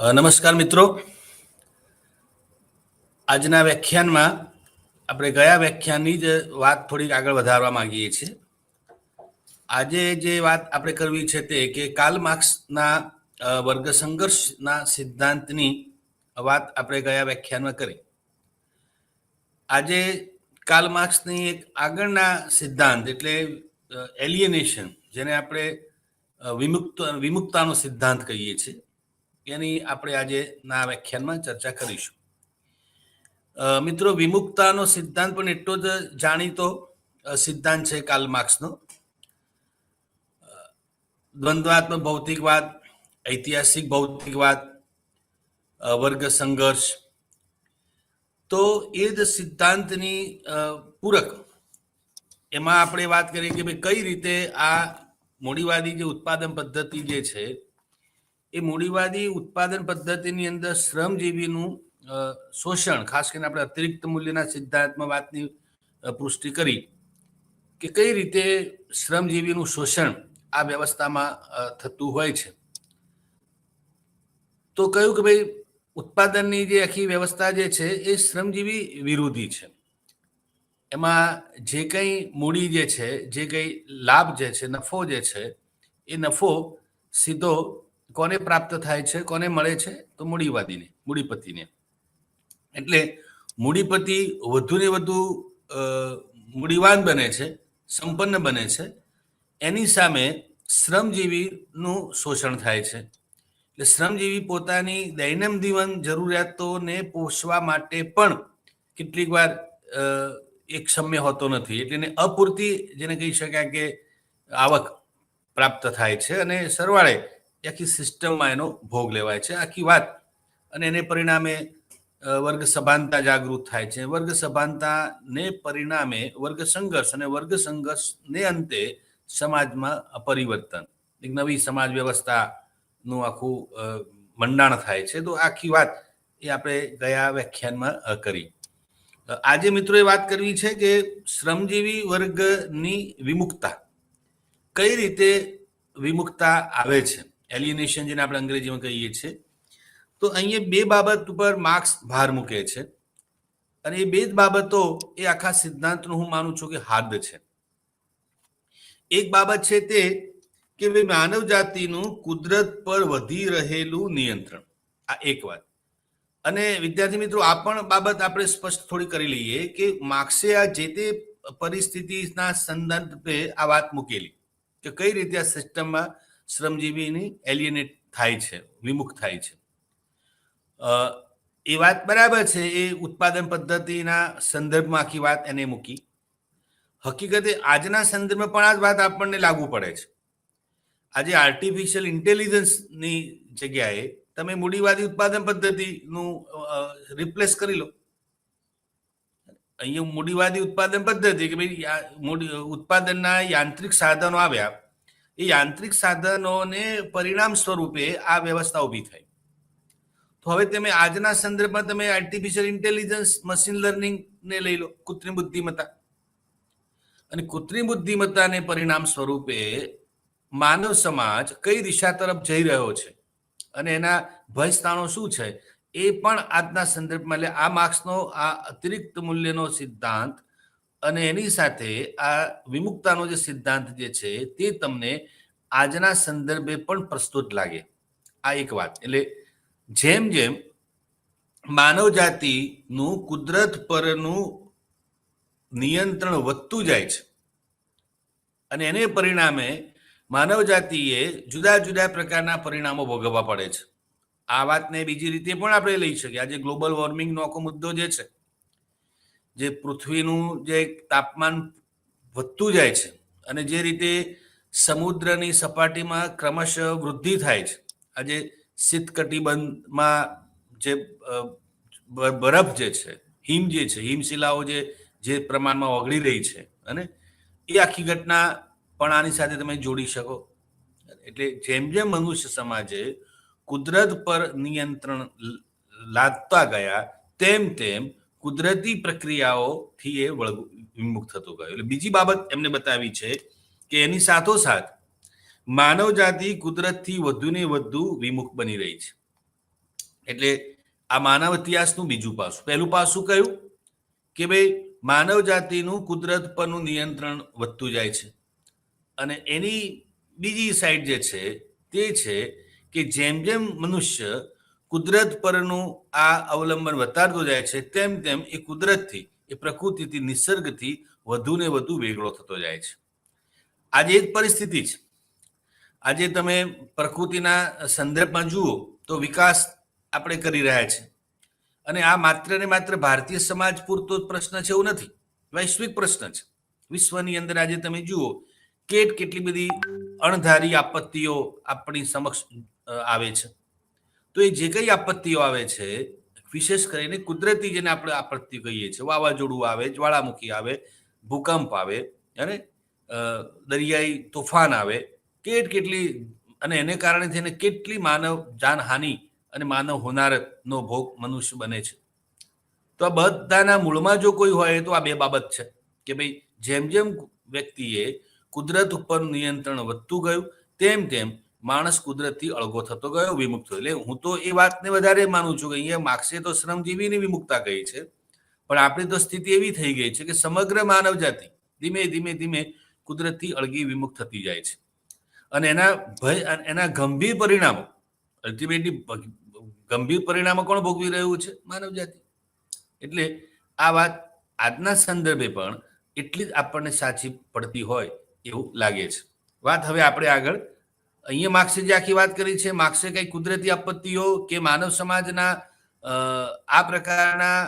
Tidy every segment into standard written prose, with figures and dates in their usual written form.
નમસ્કાર મિત્રો, આજના વ્યાખ્યાનમાં આપણે ગયા વ્યાખ્યાનની જ વાત થોડીક આગળ વધારવા માંગીએ છીએ. આજે જે વાત આપણે કરવી છે તે કે કાર્લ માર્ક્સના વર્ગ સંઘર્ષના સિદ્ધાંતની વાત આપણે ગયા વ્યાખ્યાનમાં કરી. આજે કાર્લ માર્ક્સની એક આગળના સિદ્ધાંત એટલે એલિયનેશન, જેને આપણે વિમુક્તાનો સિદ્ધાંત કહીએ છીએ, એની આપણે આજે ના વ્યાખ્યાનમાં ચર્ચા કરીશું. મિત્રો, વિમુક્તાનો સિદ્ધાંત પણ એટલો જ જાણીતો સિદ્ધાંત છે કાર્લ માર્ક્સનો. દ્વંદ્વાત્મક ભૌતિકવાદ, ઐતિહાસિક ભૌતિકવાદ, વર્ગ સંઘર્ષ, તો એ જ સિદ્ધાંતની પૂરક એમાં આપણે વાત કરીએ કે ભાઈ કઈ રીતે આ મૂડીવાદી જે ઉત્પાદન પદ્ધતિ જે છે એ મૂડીવાદી ઉત્પાદન પદ્ધતિની અંદર શ્રમજીવીનું શોષણ, ખાસ કરીને આપણે અતિરિક્ત મૂલ્યના સિદ્ધાંતમાં વાતની પુષ્ટિ કરી કે કઈ રીતે શ્રમજીવીનું શોષણ આ વ્યવસ્થામાં થતું હોય છે. તો કહ્યું કે ભાઈ ઉત્પાદનની જે આખી વ્યવસ્થા જે છે એ શ્રમજીવી વિરોધી છે. એમાં જે કંઈ મૂડી જે છે, જે કંઈ લાભ જે છે, નફો જે છે, એ નફો સીધો કોને પ્રાપ્ત થાય છે, કોને મળે છે? તો મૂડીવાદીને, મૂડીપતિને. એટલે મૂડીપતિ વધુને વધુ મૂડીવાન બને છે, સંપન્ન બને છે, એની સામે શ્રમજીવીનું શોષણ થાય છે. એટલે શ્રમજીવી પોતાની દૈનંદિન જરૂરિયાતોને પોષવા માટે પણ કેટલીક વાર એક સમય હોતો નથી, એટલે એને અપૂરતી, જેને કહી શકાય કે આવક પ્રાપ્ત થાય છે અને સરવાળે આખી સિસ્ટમમાં એનો ભોગ લેવાય છે આખી વાત. અને એને પરિણામે વર્ગ સભાનતા જાગૃત થાય છે. વર્ગ સભાનતાને પરિણામે વર્ગ સંઘર્ષ, અને વર્ગ સંઘર્ષને અંતે સમાજમાં પરિવર્તન, એક નવી સમાજ વ્યવસ્થાનું આખું મંડાણ થાય છે. તો આખી વાત એ આપણે ગયા વ્યાખ્યાનમાં કરી. આજે મિત્રો એ વાત કરવી છે કે શ્રમજીવી વર્ગની વિમુક્તા, કઈ રીતે વિમુક્તા આવે છે, એલિયનેશન જેને આપણે અંગ્રેજીમાં કહીએ છીએ. તો અહીંયા બે બાબત ઉપર માર્ક્સ ભાર મૂકે છે, અને એ બે જ બાબતો એ આખા સિદ્ધાંતનું હું માનું છું કે હાદ છે. એક બાબત છે તે કે ભાઈ માનવ જાતિનું કુદરત પર વધી રહેલું નિયંત્રણ, આ એક વાત. અને વિદ્યાર્થી મિત્રો, આ પણ બાબત આપણે સ્પષ્ટ થોડી કરી લઈએ કે માર્ક્સે આ જે તે પરિસ્થિતિના સંદર્ભે આ વાત મૂકેલી કે કઈ રીતે આ સિસ્ટમમાં શ્રમજીવીની એલિયનેટ થાય છે, વિમુખ થાય છે. એ વાત બરાબર છે, એ ઉત્પાદન પદ્ધતિના સંદર્ભમાં આખી વાત એને મૂકી. હકીકતે આજના સંદર્ભમાં પણ આ જ વાત આપણને લાગુ પડે છે. આજે આર્ટિફિશિયલ ઇન્ટેલિજન્સની જગ્યાએ તમે મૂડીવાદી ઉત્પાદન પદ્ધતિનું રિપ્લેસ કરી લો. અહીંયા મૂડીવાદી ઉત્પાદન પદ્ધતિ કે ભાઈ ઉત્પાદનના યાંત્રિક સાધનો આવ્યા, એ યાંત્રિક સાધનોને પરિણામ સ્વરૂપે આ વ્યવસ્થા ઊભી થઈ. તો હવે તમે આજના સંદર્ભમાં તમે આર્ટિફિશિયલ ઇન્ટેલિજન્સ, મશીન લર્નિંગને લઈ લો, કૃત્રિમ બુદ્ધિમત્તા. અને કૃત્રિમ બુદ્ધિમત્તાને પરિણામ સ્વરૂપે માનવ સમાજ કઈ દિશા તરફ જઈ રહ્યો છે અને એના ભય સ્થાનો શું છે એ પણ આજના સંદર્ભમાં, એટલે આ માર્ક્સનો આ અતિરિક્ત મૂલ્યનો સિદ્ધાંત અને એની સાથે આ વિમુક્તાનો જે સિદ્ધાંત જે છે તે તમને આજના સંદર્ભે પણ પ્રસ્તુત લાગે. આ એક વાત. એટલે જેમ જેમ માનવ જાતિનું કુદરત પરનું નિયંત્રણ વધતું જાય છે અને એને પરિણામે માનવ જાતિએ જુદા જુદા પ્રકારના પરિણામો ભોગવવા પડે છે. આ વાતને બીજી રીતે પણ આપણે લઈ શકીએ. આજે ગ્લોબલ વોર્મિંગનો આખો મુદ્દો જે છે, જે પૃથ્વીનું જે તાપમાન વધતું જાય છે અને જે રીતે સમુદ્રની સપાટીમાં ક્રમશઃ વૃદ્ધિ થાય છે. આજે શીત કટિબંધમાં જે બરફ જે છે, હિમ જે છે, હિમશિલાઓ જે પ્રમાણમાં ઓગળી રહી છે, અને એ આખી ઘટના પણ આની સાથે તમે જોડી શકો. એટલે જેમ જેમ મનુષ્ય સમાજે કુદરત પર નિયંત્રણ લાદતા ગયા તેમ તેમ કુદરતી પ્રક્રિયાઓથી એ વિમુખ થતો ગયો. એટલે બીજી બાબત એમને બતાવી છે કે એની સાથોસાથ માનવ જાતિ કુદરતથી વધુ ને વધુ વિમુખ બની રહી છે. એટલે આ માનવ ઇતિહાસનું બીજું પાસું. પહેલું પાસું કયું કે ભાઈ માનવ જાતિનું કુદરત પરનું નિયંત્રણ વધતું જાય છે, અને એની બીજી સાઈડ જે છે તે છે કે જેમ જેમ મનુષ્ય કુદરત પરનું આ અવલંબન વધારતો જાય છે તેમ તેમ એ કુદરતથી, એ પ્રકૃતિથી, નિસર્ગથી વધુ ને વધુ વેગળો થતો જાય છે. આજે એક પરિસ્થિતિ છે. આજે તમે પ્રકૃતિના સંદર્ભમાં જુઓ તો વિકાસ આપણે કરી રહ્યા છીએ, અને આ માત્ર ને માત્ર ભારતીય સમાજ પૂરતો પ્રશ્ન છે એવું નથી, વૈશ્વિક પ્રશ્ન છે. વિશ્વની અંદર આજે તમે જુઓ કેટલી બધી અણધારી આપત્તિઓ આપણી સમક્ષ આવે છે. તો એ જે કઈ આપત્તિઓ આવે છે, વિશેષ કરીને કુદરતી, જેને આપણે આપત્તિ કહીએ છીએ, વાવાઝોડું આવે, જ્વાળામુખી આવે, ભૂકંપ આવે, અને દરિયાઈ તોફાન આવે, કેટલી, અને એને કારણે થઈને કેટલી માનવ જાનહાનિ અને માનવ હોનારતનો ભોગ મનુષ્ય બને છે. તો આ બધાના મૂળમાં જો કોઈ હોય તો આ બે બાબત છે કે ભાઈ જેમ જેમ વ્યક્તિએ કુદરત ઉપર નિયંત્રણ વધતું ગયું તેમ તેમ માણસ કુદરતથી અળગો થતો ગયો, વિમુક્ત થયો. એટલે હું તો એ વાતને વધારે માનું છું કે અહીંયા માર્ક્સે તો શ્રમજીવીની વિમુક્તા કહી છે, પણ આપણી તો સ્થિતિ એવી થઈ ગઈ છે કે સમગ્ર માનવ જાતિ ધીમે ધીમે ધીમે કુદરતથી અળગી વિમુક્ત થતી જાય છે, અને એના ભય, એના ગંભીર પરિણામો, અલ્ટિમેટલી ગંભીર પરિણામો કોણ ભોગવી રહ્યું છે? માનવ જાતિ. એટલે આ વાત આજના સંદર્ભે પણ એટલી જ આપણને સાચી પડતી હોય એવું લાગે છે. વાત હવે આપણે આગળ, અહીંયા માર્ક્સે જે આખી વાત કરી છે, માર્ક્સે કઈ કુદરતી આપત્તિઓ કે માનવ સમાજના આ પ્રકારના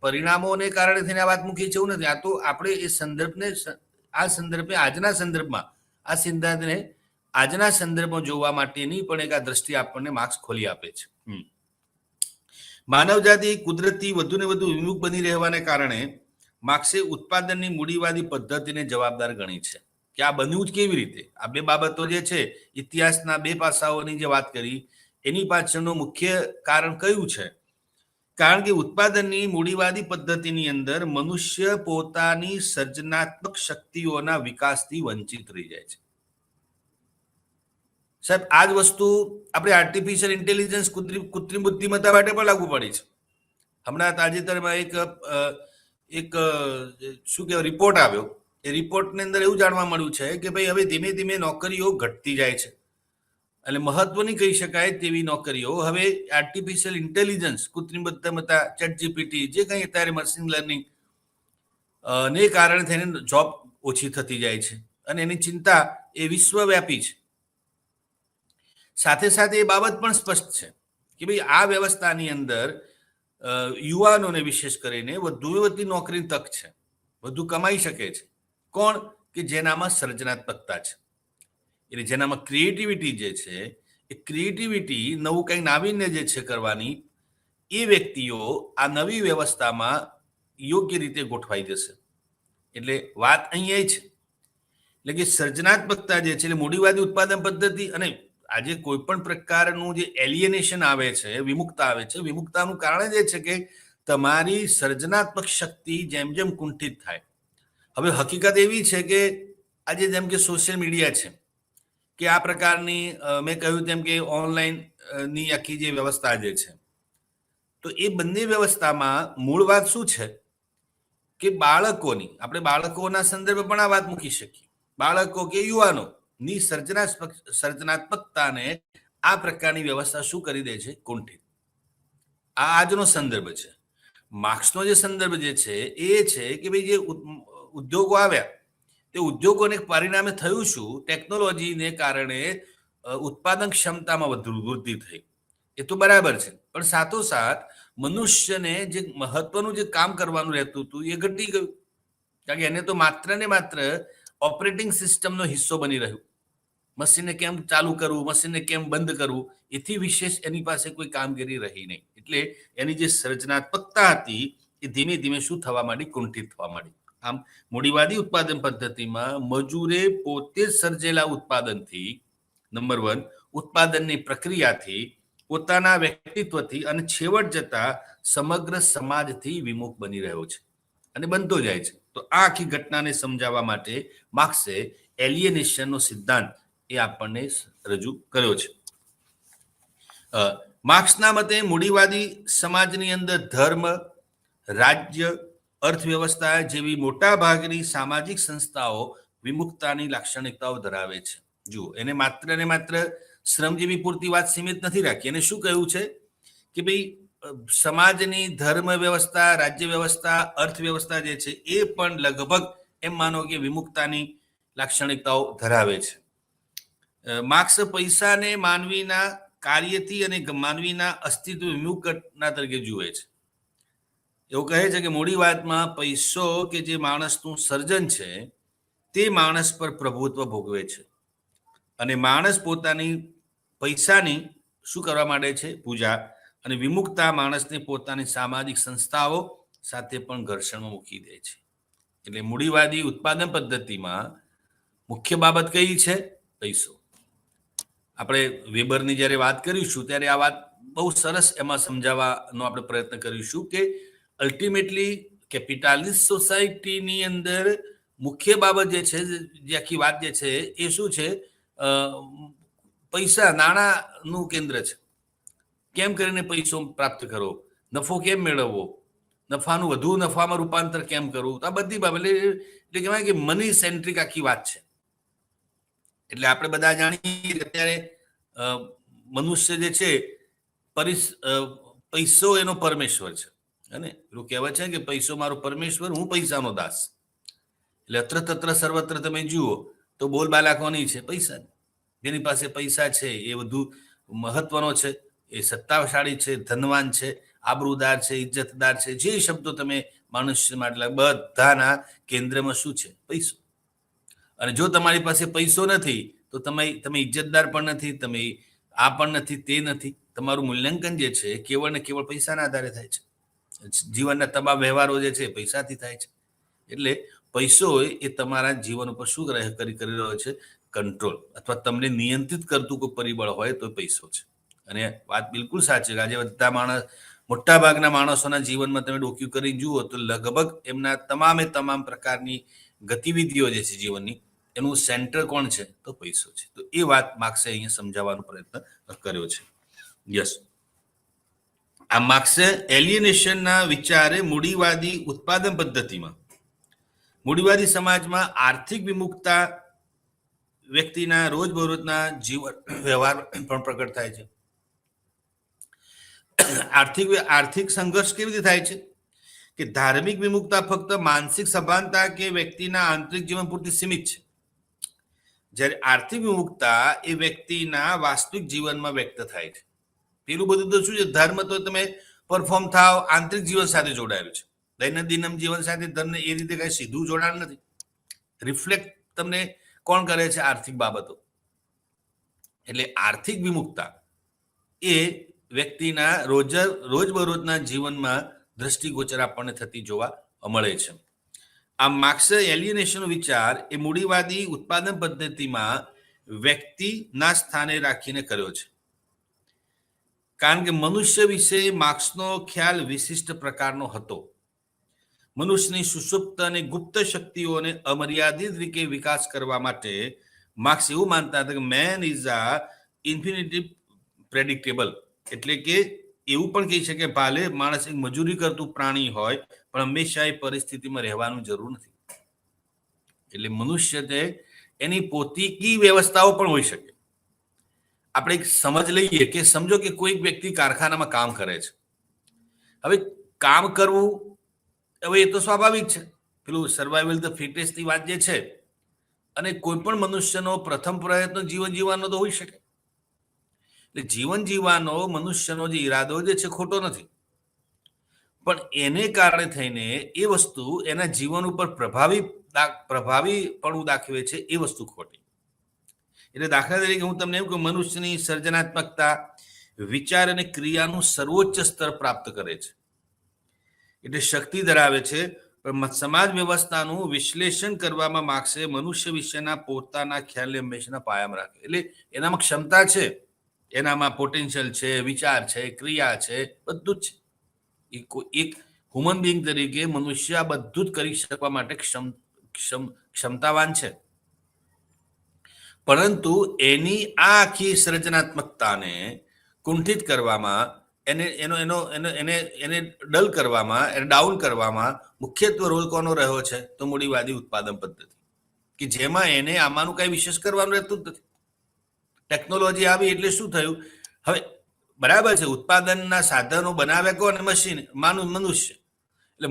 પરિણામોને કારણે થઈને આ વાત મૂકી છે એવું નથી. આ તો આપણે એ સંદર્ભને, આ સંદર્ભે, આજના સંદર્ભમાં આ સિદ્ધાંતને આજના સંદર્ભમાં જોવા માટેની પણ એક આ દ્રષ્ટિ આપણને માર્ક્સ ખોલી આપે છે. માનવ જાતિ કુદરતી વધુ ને વધુ વિમુખ બની રહેવાને કારણે માર્ક્સે ઉત્પાદનની મૂડીવાદી પદ્ધતિને જવાબદાર ગણી છે. કે આ બન્યું જ કેવી રીતે? આ બે બાબતો જે છે, ઇતિહાસના બે પાસાઓની જે વાત કરી, એની પાછળનું મુખ્ય કારણ કયું છે? કારણ કે ઉત્પાદનની મૂડીવાદી પદ્ધતિની અંદર મનુષ્ય પોતાની સર્જનાત્મક શક્તિઓના વિકાસથી વંચિત રહી જાય છે. સાહેબ, આ જ વસ્તુ આપણે આર્ટિફિશિયલ ઇન્ટેલિજન્સ, કૃત્રિમ બુદ્ધિમત્તા માટે પણ લાગુ પડી છે. હમણાં તાજેતરમાં એક શું કહેવાય રિપોર્ટ આવ્યો. એ રિપોર્ટની અંદર એવું જાણવા મળ્યું છે કે ભાઈ હવે ધીમે ધીમે નોકરીઓ ઘટતી જાય છે, એટલે મહત્વની કહી શકાય તેવી નોકરીઓ હવે આર્ટિફિશિયલ ઇન્ટેલિજન્સ, કૃત્રિમ બુદ્ધિમત્તા, ChatGPT, જે કંઈ અત્યારે મશીન લર્નિંગ ને કારણે થઈને જોબ ઓછી થતી જાય છે, અને એની ચિંતા એ વિશ્વવ્યાપી છે. સાથે સાથે એ બાબત પણ સ્પષ્ટ છે કે ભાઈ આ વ્યવસ્થાની અંદર યુવાનોને વિશેષ કરીને વધુ વધુ નોકરીની તક છે, વધુ કમાઈ શકે છે. કોણ? કે જેનામાં સર્જનાત્મકતા છે, એટલે જેનામાં ક્રિએટિવિટી જે છે, એ ક્રિએટિવિટી, નવું કંઈ નાવીન્ય જે છે કરવાની, એ વ્યક્તિઓ આ નવી વ્યવસ્થામાં યોગ્ય રીતે ગોઠવાઈ જશે. એટલે વાત અહીંયા છે, એટલે કે સર્જનાત્મકતા જે છે, એટલે મૂડીવાદી ઉત્પાદન પદ્ધતિ, અને આજે કોઈ પણ પ્રકારનું જે એલિયનેશન આવે છે, વિમુક્તા આવે છે, વિમુક્તાનું કારણ જે છે કે તમારી સર્જનાત્મક શક્તિ જેમ જેમ કુંઠિત થાય. હવે હકીકત એવી છે કે આજે જેમ કે સોશિયલ મીડિયા છે, કે આ પ્રકારની મેં કહ્યું તેમ કે ઓનલાઈન ની આખી જે વ્યવસ્થા જે છે, તો એ બંને વ્યવસ્થામાં મૂળ વાત શું છે કે બાળકોની, આપણે બાળકોના સંદર્ભે પણ આ વાત મૂકી શકીએ. બાળકો કે યુવાનો ની સર્જનાત્મકતાને આ પ્રકારની વ્યવસ્થા શું કરી દે છે? કુંઠિત. આ આજનો સંદર્ભ છે. માર્ક્સનો જે સંદર્ભ જે છે એ છે કે ભાઈ જે ઉદ્યોગો આવ્યા, તે ઉદ્યોગોને પરિણામે થયું શું? ટેકનોલોજીને કારણે ઉત્પાદન ક્ષમતામાં વૃદ્ધિ થઈ, એ તો બરાબર છે, પણ સાથોસાથ મનુષ્યને જે મહત્વનું જે કામ કરવાનું રહેતું હતું એ ઘટી ગયું, કારણ કે એને તો માત્ર ને માત્ર ઓપરેટિંગ સિસ્ટમનો હિસ્સો બની રહ્યું. મશીનને કેમ ચાલુ કરવું, મશીનને કેમ બંધ કરવું, એથી વિશેષ એની પાસે કોઈ કામગીરી રહી નહીં. એટલે એની જે સર્જનાત્મકતા હતી એ ધીમે ધીમે શું થવા માંડી? કુંઠિત થવા માંડી. આમ મૂડીવાદી ઉત્પાદન પદ્ધતિમાં મજૂરે પોતે સર્જેલા ઉત્પાદનથી, નંબર 1, ઉત્પાદનની પ્રક્રિયાથી, પોતાના વ્યક્તિત્વથી, અને છેવટ જતા સમગ્ર સમાજથી વિમુખ બની રહ્યો છે અને બનતો જાય છે. તો આ આખી ઘટનાને સમજાવવા માટે માર્ક્સે એલિયનેશનનો સિદ્ધાંત એ આપણને રજૂ કર્યો છે. માર્ક્સના મતે મૂડીવાદી સમાજની અંદર ધર્મ, રાજ્ય, અર્થવ્યવસ્થા જેવી મોટા ભાગની સામાજિક સંસ્થાઓ વિમુક્તતાની લાક્ષણિકતાઓ ધરાવે છે. જુઓ, એને માત્ર ને માત્ર શ્રમજીવી પૂરતી વાત સીમિત નથી રાખી. એને શું કહ્યું છે કે ભાઈ સમાજની ધર્મ વ્યવસ્થા, રાજ્ય વ્યવસ્થા, અર્થવ્યવસ્થા જે છે એ પણ લગભગ એમ માનો કે વિમુક્તતાની લાક્ષણિકતાઓ ધરાવે છે. માર્ક્સ પૈસાને માનવીના કાર્યથી અને માનવીના અસ્તિત્વ વિમુક્તના તરીકે જુએ છે. એવું કહે છે કે મૂડીવાદમાં પૈસો કે જે માણસનું સર્જન છે તે માણસ પર પ્રભુત્વ ભોગવે છે અને માણસ પોતાની પૈસાની શું કરવા માંડે છે? પૂજા. અને વિમુક્તતા માણસને પોતાની સામાજિક સંસ્થાઓ સાથે પણ ઘર્ષણમાં મૂકી દે છે. એટલે મૂડીવાદી ઉત્પાદન પદ્ધતિમાં મુખ્ય બાબત કઈ છે? પૈસો. આપણે વેબરની જ્યારે વાત કરીશું ત્યારે આ વાત બહુ સરસ એમાં સમજાવવાનો આપણે પ્રયત્ન કરીશું કે અલ્ટિમેટલી કેપિટાલિસ્ટ સોસાયટીની અંદર મુખ્ય બાબત જે છે, જે આખી વાત જે છે એ શું છે? પૈસા, નાણાંનું કેન્દ્ર છે. કેમ કરીને પૈસો પ્રાપ્ત કરવો, નફો કેમ મેળવવો, નફાનું વધુ નફામાં રૂપાંતર કેમ કરવું, આ બધી બાબત એટલે કહેવાય કે મની સેન્ટ્રિક આખી વાત છે. એટલે આપણે બધા જાણીએ અત્યારે મનુષ્ય જે છે પૈસો એનો પરમેશ્વર છે. અને એવું કહેવાય છે કે પૈસો મારો પરમેશ્વર, હું પૈસાનો દાસ. એટલે અત્ર તત્ર સર્વત્ર તમે જુઓ તો બોલબાલા કોની છે? પૈસા. જેની પાસે પૈસા છે એ વધુ મહત્વનો છે, એ સત્તાશાળી છે, ધનવાન છે, આબરૂદાર છે, ઇજ્જતદાર છે. જે શબ્દો તમે મનુષ્ય માટે બધાના કેન્દ્રમાં શું છે? પૈસો. અને જો તમારી પાસે પૈસો નથી તો તમે ઇજ્જતદાર પણ નથી, તમે આ પણ નથી, તે નથી. તમારું મૂલ્યાંકન જે છે કેવળ ને કેવળ પૈસાના આધારે થાય છે. જીવનના તમામ વ્યવહારો જે છે પૈસાથી થાય છે. એટલે પૈસો એ તમારા જીવન ઉપર શું કરી રહ્યો છે? કંટ્રોલ, અથવા તમને નિયંત્રિત કરતું કોઈ પરિબળ હોય તો પૈસો છે. અને વાત બિલકુલ સાચી છે. આજે બધા મોટા ભાગના માણસોના જીવનમાં તમે ડોક્યુ કરી જુઓ તો લગભગ એમના તમામ પ્રકારની ગતિવિધિઓ જે છે જીવનની, એનું સેન્ટર કોણ છે? તો પૈસો છે. તો એ વાત માર્ક્સે અહીંયા સમજાવવાનો પ્રયત્ન કર્યો છે. યસ, આ માર્ક્સે એલિયનેશનના વિચારે મૂડીવાદી ઉત્પાદન પદ્ધતિમાં મૂડીવાદી સમાજમાં આર્થિક વિમુક્તતા વ્યક્તિના રોજબરોજના જીવન વ્યવહાર પણ પ્રગટ થાય છે. આર્થિક સંઘર્ષ કેવી રીતે થાય છે? કે ધાર્મિક વિમુક્તતા ફક્ત માનસિક સભાનતા કે વ્યક્તિના આંતરિક જીવન પૂરતી સીમિત છે, જ્યારે આર્થિક વિમુક્તતા એ વ્યક્તિના વાસ્તવિક જીવનમાં વ્યક્ત થાય છે. પેલું બધું તો શું છે? ધર્મ તો તમે પરફોર્મ થાવ, આંતરિક જીવન સાથે જોડાયેલું છે. દૈનંદિન જીવન સાથે ધર્મ એ રીતે કઈ સીધું જોડાણ નથી. રિફ્લેક્ટ તમને કોણ કરે છે? આર્થિક બાબતો. એટલે આર્થિક વિમુક્તતા એ વ્યક્તિના રોજબરોજના જીવનમાં દ્રષ્ટિગોચર આપણને થતી જોવા મળે છે. આ માર્ક્સે એલિયનેશનનો વિચાર એ મૂડીવાદી ઉત્પાદન પદ્ધતિમાં વ્યક્તિના સ્થાને રાખીને કર્યો છે. કારણ કે મનુષ્ય વિશે માર્ક્સનો ખ્યાલ વિશિષ્ટ પ્રકારનો હતો. મનુષ્યની સુષુપ્ત અને ગુપ્ત શક્તિઓને અમર્યાદિત રીતે વિકાસ કરવા માટે માર્ક્સ એવું માનતા હતા કે મેન ઇઝ આ ઇન્ફિનિટી પ્રેડિક્ટેબલ. એટલે કે એવું પણ કહી શકે ભાલે માણસ એક મજૂરી કરતું પ્રાણી હોય પણ હંમેશા એ પરિસ્થિતિમાં રહેવાનું જરૂર નથી. એટલે મનુષ્ય તે એની પોતીકી વ્યવસ્થાઓ પણ હોઈ શકે. આપણે એક સમજ લઈએ કે સમજો કે કોઈ વ્યક્તિ કારખાનામાં કામ કરે છે. હવે કામ કરવું, હવે એ તો સ્વાભાવિક છે. પેલું સર્વાઈવલ ધ ફિટેસ્ટની વાત જે છે, અને કોઈ પણ મનુષ્યનો પ્રથમ પ્રયત્ન જીવન જીવવાનો તો હોઈ શકે. એટલે જીવન જીવવાનો મનુષ્યનો જે ઈરાદો જે છે ખોટો નથી, પણ એને કારણે થઈને એ વસ્તુ એના જીવન ઉપર પ્રભાવીપણું દાખવે છે, એ વસ્તુ ખોટી. એટલે દાખલા તરીકે હું તમને એવું કે મનુષ્યની સર્જનાત્મકતા, વિચાર અને ક્રિયાનું સર્વોચ્ચ સ્તર પ્રાપ્ત કરે છે, એટલે શક્તિ ધરાવે છે. પણ સમાજ વ્યવસ્થાનું વિશ્લેષણ કરવામાં માર્ક્સે મનુષ્ય વિશેના પોતાના ખ્યાલને હંમેશા પાયામાં રાખે. એટલે એનામાં ક્ષમતા છે, એનામાં પોટેન્શિયલ છે, વિચાર છે, ક્રિયા છે, બધું જ છે. એક હ્યુમન બિંગ તરીકે મનુષ્ય આ બધું જ કરી શકવા માટે ક્ષમતાવાન છે. પરંતુ એની આ આખી સર્જનાત્મકતાને કુંઠિત કરવામાં, એને એનો એનો એનો એને એને ડલ કરવામાં, એને ડાઉન કરવામાં મુખ્યત્વે રોલ કોનો રહ્યો છે? તો મૂડીવાદી ઉત્પાદન પદ્ધતિ, કે જેમાં એને આમાંનું કઈ વિશેષ કરવાનું રહેતું જ નથી. ટેકનોલોજી આવી એટલે શું થયું? હવે બરાબર છે, ઉત્પાદનના સાધનો બનાવ્યા કોણ? મશીન, મનુષ્ય. એટલે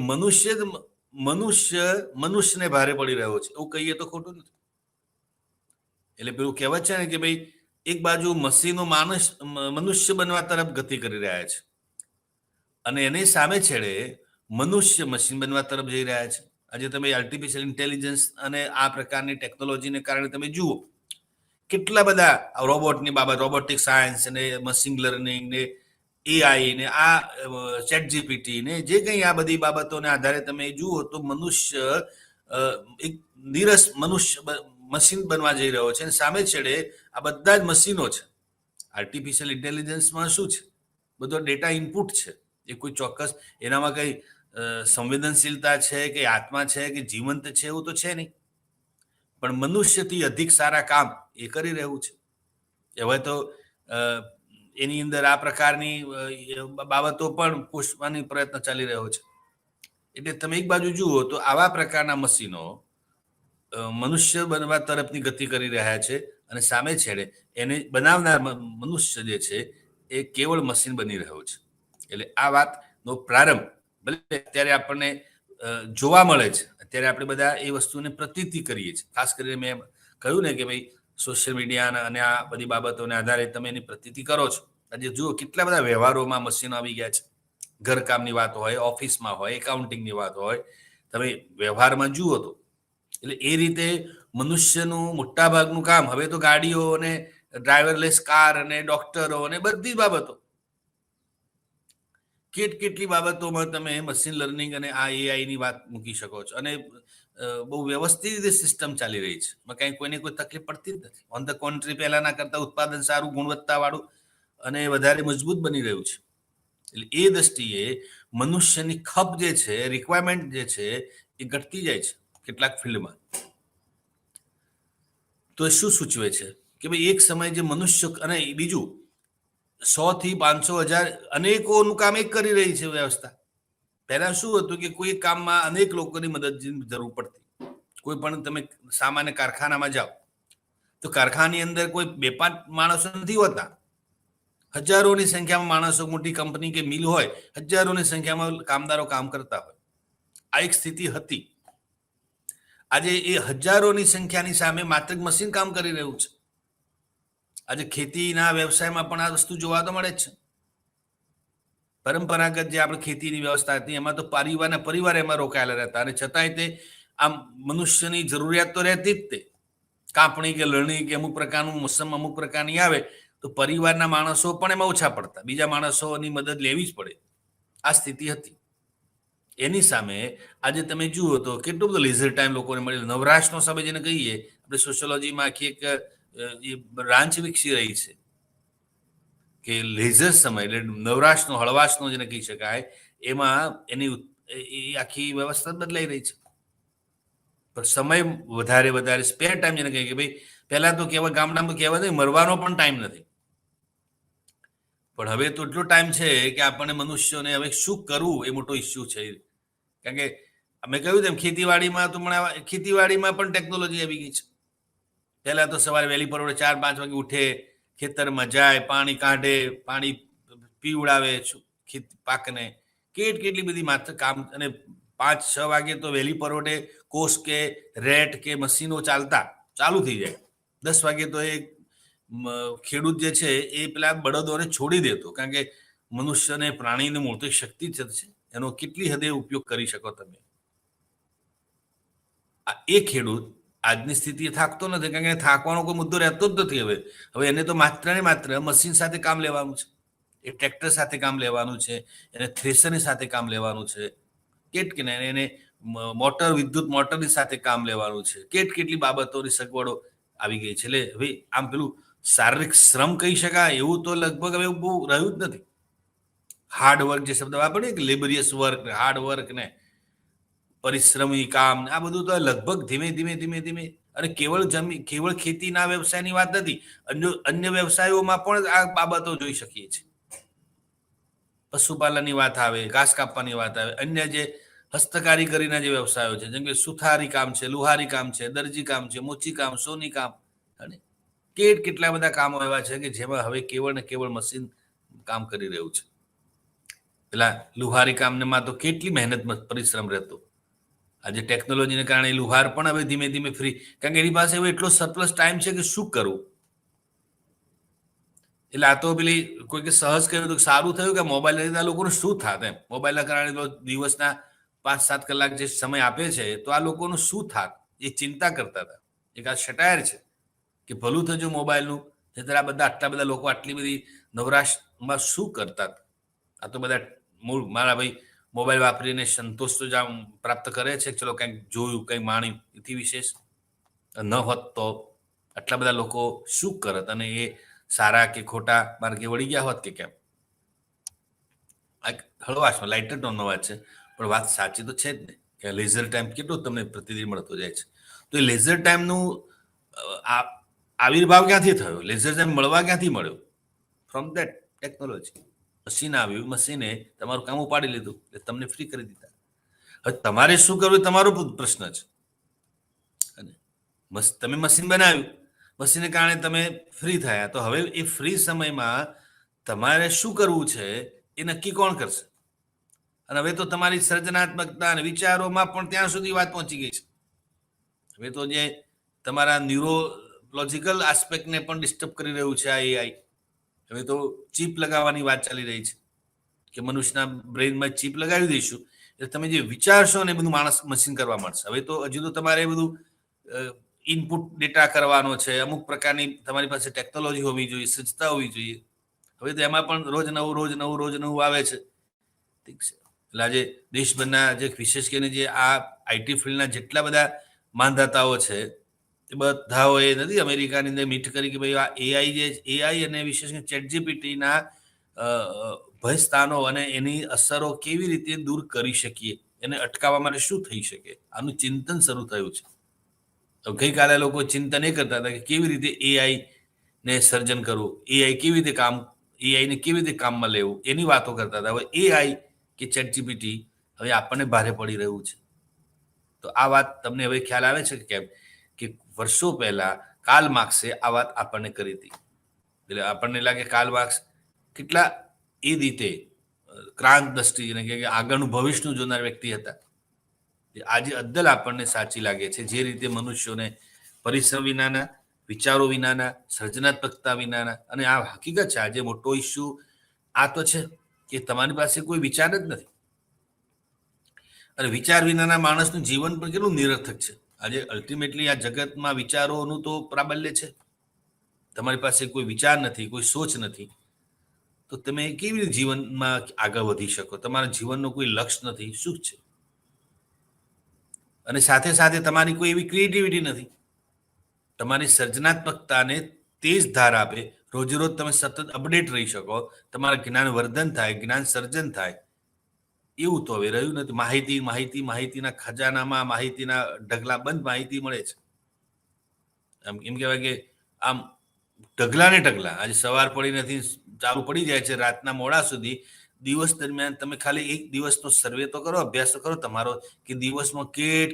મનુષ્યને ભારે પડી રહ્યો છે એવું કહીએ તો ખોટું નથી. એટલે પેલું કહેવત છે ને કે ભાઈ, એક બાજુ મશીનો મનુષ્ય બનવા તરફ ગતિ કરી રહ્યા છે, અને એની સામે છેડે મનુષ્ય મશીન બનવા તરફ જઈ રહ્યા છે. આજે તમે આર્ટિફિશિયલ ઇન્ટેલિજન્સ અને આ પ્રકારની ટેકનોલોજીને કારણે તમે જુઓ કેટલા બધા રોબોટની બાબત, રોબોટિક સાયન્સ અને મશીન લર્નિંગ ને એઆઈ ને આ ચેટ જીપીટી ને જે કંઈ આ બધી બાબતોને આધારે તમે જુઓ તો મનુષ્ય એક નીરસ મશીન બનવા જઈ રહ્યો છે. અને સામે છેડે આ બધા જ મશીનો છે. આર્ટિફિશિયલ ઇન્ટેલિજન્સમાં શું છે? બધો ડેટા ઇનપુટ છે. એ કોઈ ચોક્કસ એનામાં કઈ સંવેદનશીલતા છે કે આત્મા છે કે જીવંત છે એવું તો છે નહીં. પણ મનુષ્યથી અધિક સારા કામ એ કરી રહ્યું છે. હવે તો એની અંદર આ પ્રકારની બાબતો પણ પૂછવાની પ્રયત્ન ચાલી રહ્યો છે. એટલે તમે એક બાજુ જુઓ તો આવા પ્રકારના મશીનો મનુષ્ય બનવા તરફની ગતિ કરી રહ્યા છે, અને સામે છેડે એને બનાવનાર મનુષ્ય જે છે એ કેવળ મશીન બની રહ્યો છે. એટલે આ વાતનો પ્રારંભ ભલે અત્યારે આપણને જોવા મળે છે, અત્યારે આપણે બધા એ વસ્તુને પ્રતીતિ કરીએ છીએ. ખાસ કરીને મેં કહ્યું ને કે ભાઈ સોશિયલ મીડિયા અને આ બધી બાબતોને આધારે તમે એની પ્રતીતિ કરો છો. આજે જુઓ કેટલા બધા વ્યવહારોમાં મશીનો આવી ગયા છે. ઘરકામની વાત હોય, ઓફિસમાં હોય, એકાઉન્ટિંગની વાત હોય, તમે વ્યવહારમાં જુઓ તો. એટલે એ રીતે મનુષ્યનું મોટા ભાગનું કામ હવે તો ગાડીઓ અને ડ્રાઈવરલેસ કાર અને ડોક્ટરો અને બધી બાબતો, કેટલી બાબતોમાં તમે મશીન લર્નિંગ અને આ એઆઈ ની વાત મૂકી શકો છો. અને બહુ વ્યવસ્થિત રીતે સિસ્ટમ ચાલી રહી છે. કઈ કોઈને કોઈ તકલીફ પડતી જ નથી. ઓન ધ કોન્ટ્રી પહેલાના કરતા ઉત્પાદન સારું, ગુણવત્તા વાળું અને વધારે મજબૂત બની રહ્યું છે. એટલે એ દ્રષ્ટિએ મનુષ્યની ખપ જે છે, રિક્વાયરમેન્ટ જે છે એ ઘટતી જાય છે કેટલાક ફિલ્ડમાં. તો એ શું સૂચવે છે કે ભાઈ એક સમય જે મનુષ્ય, અને બીજું 100 થી 500 અનેકોનું કામ એક કરી રહી છે વ્યવસ્થા. પહેલા શું હતું કે કોઈ કામમાં અનેક લોકોની મદદની જરૂર પડતી. કોઈ પણ તમે સામાન્ય કારખાનામાં જાઓ તો કારખાનાની અંદર કોઈ 2-5 માણસો નથી હોતા, હજારોની સંખ્યામાં માણસો, મોટી કંપની કે મિલ હોય, હજારોની સંખ્યામાં કામદારો કામ કરતા હોય. આ એક સ્થિતિ હતી. આજે એ હજારોની સંખ્યાની સામે માત્ર મશીન કામ કરી રહ્યું છે. આજે ખેતીના વ્યવસાયમાં પણ આ વસ્તુ જોવા તો મળે જ છે. પરંપરાગત જે આપણે ખેતીની વ્યવસ્થા હતી એમાં તો પરિવાર એમાં રોકાયેલા રહેતા, અને છતાંય તે આમ મનુષ્યની જરૂરિયાત તો રહેતી જ. તે કાપણી કે લણણી કે અમુક પ્રકારનું મોસમ અમુક પ્રકારની આવે તો પરિવારના માણસો પણ એમાં ઓછા પડતા, બીજા માણસોની મદદ લેવી જ પડે. આ સ્થિતિ હતી. એની સામે આજે તમે જુઓ તો કેટલો બધો લેઝર ટાઈમ લોકોને મળે. નવરાશનો સમય જેને કહીએ આપણે, સોશિયોલોજીમાં આખી એક બ્રાન્ચ વિકસી રહી છે કે લેઝર સમય, એટલે નવરાશનો, હળવાશનો જેને કહી શકાય, એમાં એની આખી વ્યવસ્થા બદલાઈ રહી છે. પણ સમય વધારે સ્પેર ટાઈમ જેને કહીએ કે ભાઈ પહેલા તો કેવા ગામડામાં કહેવા નહીં, મરવાનો પણ ટાઈમ નથી. પણ હવે તો એટલો ટાઈમ છે કે આપણને મનુષ્યોને હવે શું કરવું એ મોટો ઇસ્યુ છે. કારણ કે અમે કહ્યું તેમ ખેતીવાડીમાં પણ ટેકનોલોજી આવી ગઈ છે. પહેલા તો સવારે વહેલી પરોઢે 4-5 વાગે ઉઠે, ખેતરમાં જાય, પાણી કાઢે, પાણી પીવડાવે પાકને, કેટલી બધી માત્ર કામ. અને 5-6 વાગે તો વહેલી પરોઢે કોષ કે રેટ કે મશીનો ચાલુ થઈ જાય. 10 વાગે તો એ ખેડૂત જે છે એ પેલા બળદોને છોડી દેતો, કારણ કે મનુષ્યને, પ્રાણીને મોટી શક્તિ છે, એનો કેટલી હદે ઉપયોગ કરી શકો તમે. એ ખેડૂત આજની સ્થિતિએ થાકતો નથી, કારણ કે થાકવાનો કોઈ મુદ્દો રહેતો જ નથી. હવે એને તો માત્ર ને માત્ર મશીન સાથે કામ લેવાનું છે, એ ટ્રેક્ટર સાથે કામ લેવાનું છે, એને થ્રેસરની સાથે કામ લેવાનું છે, એને મોટર, વિદ્યુત મોટરની સાથે કામ લેવાનું છે. કેટલી બાબતોની સગવડો આવી ગઈ છે. એટલે હવે આમ પેલું શારીરિક શ્રમ કહી શકાય એવું તો લગભગ હવે બહુ રહ્યું જ નથી. હાર્ડવર્ક જે શબ્દ વાપરીએ કે લેબરિયસ વર્ક, હાર્ડવર્ક ને પરિશ્રમી કામ, આ બધું તો લગભગ ધીમે અને કેવળ ખેતીના વ્યવસાયની વાત નથી, અન્ય વ્યવસાયોમાં પણ આ બાબતો જોઈ શકીએ છીએ. પશુપાલનની વાત આવે, ઘાસ કાપવાની વાત આવે, અન્ય જે હસ્તકારીગરીના જે વ્યવસાયો છે, જેમ કે સુથારી કામ છે, લુહારી કામ છે, દરજી કામ છે, મોચી કામ, સોની કામ, અને કેટલા બધા કામો એવા છે કે જેમાં હવે કેવળ ને કેવળ મશીન કામ કરી રહ્યું છે. પેલા લુહારી કામમાં તો કેટલી મહેનત પરિશ્રમ રહેતો. આજે ટેકનોલોજીને કારણે લુહાર પણ હવે ધીમે ધીમે ફ્રી, કારણ કે એની પાસે હવે એટલો સરપ્લસ ટાઈમ છે કે શું કરવું. એટલે આ તો પેલી કોઈ સહજ કહ્યું તો સારું થયું કે મોબાઈલ લીધા લોકોનું શું થાત એમ. મોબાઈલના કારણે દિવસના 5-7 કલાક જે સમય આપે છે તો આ લોકોનું શું થાત એ ચિંતા કરતા હતા. એક આ શટાયર છે કે ભલું થયું મોબાઈલનું, આ બધા આટલા બધા લોકો આટલી બધી નવરાશમાં શું કરતા. આ તો બધા મૂળ મારા ભાઈ મોબાઈલ વાપરીને સંતોષ તો જ પ્રાપ્ત કરે છે, ચલો કંઈક જોયું, કંઈક માણ્યું, એથી વિશેષ ન હોત તો આટલા બધા લોકો શું કરત, અને એ સારા કે ખોટા માર્ગે વળી ગયા હોત કે કેમ. હળવાશમાં લાઇટર ટોનનો વાત છે, પણ વાત સાચી તો છે જ ને કે લેઝર ટાઈમ કેટલો તમને પ્રતિદિન મળતો જાય છે. તો એ લેઝર ટાઈમનું આવિર્ભાવ ક્યાંથી થયો? લેઝર ટાઈમ મળવા ક્યાંથી મળ્યો? From that technology. મશીન આવ્યું, મશીને તમારું કામ ઉપાડી લીધું, એટલે તમને ફ્રી કરી દીધા. હવે તમારે શું કરવું એ તમારો પ્રશ્ન છે. અને તમે મશીન બનાવ્યું, મશીનને કારણે તમે ફ્રી થયા, તો હવે એ ફ્રી સમયમાં તમારે શું કરવું છે એ નક્કી કોણ કરશે? અને હવે તો તમારી સર્જનાત્મકતા અને વિચારોમાં પણ ત્યાં સુધી વાત પહોંચી ગઈ છે. હવે તો જે તમારા ન્યુરોલોજીકલ આસ્પેક્ટને પણ ડિસ્ટર્બ કરી રહ્યું છે આ એઆઈ. હવે તો ચીપ લગાવવાની વાત ચાલી રહી છે કે મનુષ્યના બ્રેઇનમાં ચીપ લગાવી દઈશું એટલે તમે જે વિચારશો ને એ બધું માણસ મશીન કરવા મળશે. હવે તો હજુ તો તમારે બધું ઇનપુટ ડેટા કરવાનો છે, અમુક પ્રકારની તમારી પાસે ટેકનોલોજી હોવી જોઈએ, સજ્જતા હોવી જોઈએ. હવે તો એમાં પણ રોજ નવું આવે છે. ઠીક છે. એટલે આજે દેશભરના જે વિશેષ કરીને જે આ આઈટી ફિલ્ડના જેટલા બધા માંધાતાઓ છે એ બધાઓએ નથી અમેરિકાની અંદર મીટ કરી કે ભાઈ આ એઆઈ અને વિશેષ ChatGPTના ભયસ્થાનો અને એની અસરો કેવી રીતે દૂર કરી શકીએ, એને અટકાવવા માટે શું થઈ શકે, આનું ચિંતન શરૂ થયું છે. તો ગઈકાલે લોકો ચિંતન એ કરતા હતા કે કેવી રીતે એઆઈ ને સર્જન કરવું, એઆઈને કેવી રીતે કામમાં લેવું, એની વાતો કરતા હતા. હવે એઆઈ કે ChatGPT હવે આપણને ભારે પડી રહ્યું છે. તો આ વાત તમને હવે ખ્યાલ આવે છે કે કેમ કે વર્ષો પહેલા કાર્લ માર્ક્સે આ વાત આપણને કરી હતી. એટલે આપણને લાગે કાર્લ માર્ક્સ કેટલા એ રીતે ક્રાંત દ્રષ્ટિ કે આગળનું ભવિષ્યનું જોનાર વ્યક્તિ હતા. આજે અદ્દલ આપણને સાચી લાગે છે, જે રીતે મનુષ્યોને પરિશ્રમ વિનાના, વિચારો વિનાના, સર્જનાત્મકતા વિનાના, અને આ હકીકત છે આજે મોટો ઇસ્યુ આ તો છે કે તમારી પાસે કોઈ વિચાર જ નથી. અને વિચાર વિનાના માણસનું જીવન પણ કેટલું નિરર્થક છે. આજે અલ્ટિમેટલી આ જગતમાં વિચારોનું તો પ્રાબલ્ય છે. તમારી પાસે કોઈ વિચાર નથી, કોઈ સોચ નથી, તો તમે કેવી રીતે જીવનમાં આગળ વધી શકો? તમારા જીવનનો કોઈ લક્ષ્ય નથી, શું છે? અને સાથે સાથે તમારી કોઈ એવી ક્રિએટિવિટી નથી. તમારી સર્જનાત્મકતાને તેજ ધાર આપે, રોજેરોજ તમે સતત અપડેટ રહી શકો, તમારા જ્ઞાન વર્ધન થાય, જ્ઞાન સર્જન થાય, એવું તો હવે રહ્યું નથી. માહિતીના ખજાનામાં માહિતીના ઢગલા બંધ માહિતી મળે છે. એમ કહેવાય કે આમ ઢગલા ને ઢગલા આજે સવાર પડી નથી ચાલુ પડી જાય છે રાતના મોડા સુધી. દિવસ દરમિયાન તમે ખાલી એક દિવસનો સર્વે તો કરો, અભ્યાસ તો કરો તમારો, કે દિવસમાં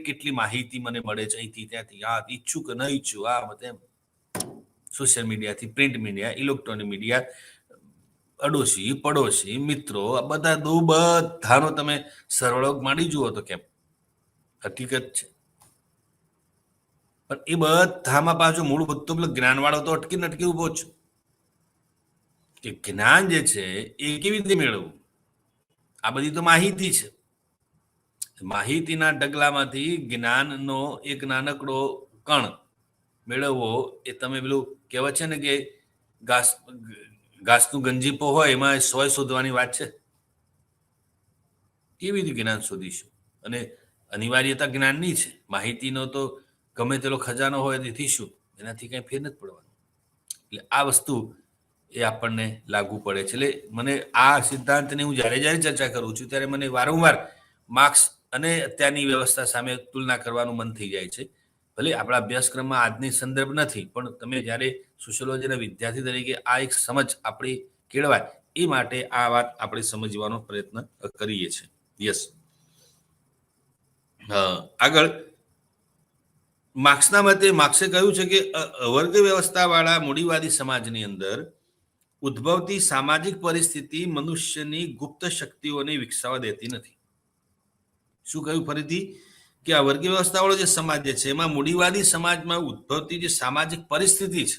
કેટલી માહિતી મને મળે છે અહીંથી ત્યાંથી, આ ઈચ્છું કે ન ઈચ્છું, આ તેમ, સોશિયલ મીડિયાથી, પ્રિન્ટ મીડિયા, ઇલેક્ટ્રોનિક મીડિયા, અડોશી પડોશી મિત્રો, આ બધાનો તમે સરવાળો માંડી જુઓ તો કેમ હકીકત છે. પણ એ બધામાં પાછું મૂળ બધું પેલો જ્ઞાનવાળો તો અટકી ઉભો છે કે જ્ઞાન જે છે એ કેવી રીતે મેળવવું. આ બધી તો માહિતી છે. માહિતીના ઢગલામાંથી જ્ઞાનનો એક નાનકડો કણ મેળવવો એ તમે પેલું કહેવત છે ને કે ઘાસનું ગંજીપો હોય એમાં સોય શોધવાની વાત છે. કેવી રીતે જ્ઞાન શોધીશું? અને અનિવાર્યતા જ્ઞાનની છે. માહિતીનો તો ગમે તેલો ખજાનો હોય તેથી શું, એનાથી કંઈ ફેર નથી પડવાનો. એટલે આ વસ્તુ એ આપણને લાગુ પડે છે. એટલે મને આ સિદ્ધાંતની હું જ્યારે ચર્ચા કરું છું ત્યારે મને વારંવાર માર્ક્સ અને અત્યારની વ્યવસ્થા સામે તુલના કરવાનું મન થઈ જાય છે. ભલે આપણા અભ્યાસક્રમમાં આજની સંદર્ભ નથી, પણ તમે જ્યારે સોશિયોલોજીના વિદ્યાર્થી તરીકે આ એક સમજ આપણી કેળવાય એ માટે આ વાત આપણે સમજવાનો પ્રયત્ન કરીએ છીએ. યસ. આગળ માર્ક્સના મતે માર્ક્સે કહ્યું છે કે વર્ગ વ્યવસ્થાવાળા મૂડીવાદી સમાજની અંદર ઉદ્ભવતી સામાજિક પરિસ્થિતિ મનુષ્યની ગુપ્ત શક્તિઓને વિકસાવવા દેતી નથી. શું કહ્યું ફરીથી? કે આ વર્ગ વ્યવસ્થાવાળો જે સમાજ છે એમાં મૂડીવાદી સમાજમાં ઉદ્ભવતી જે સામાજિક પરિસ્થિતિ છે,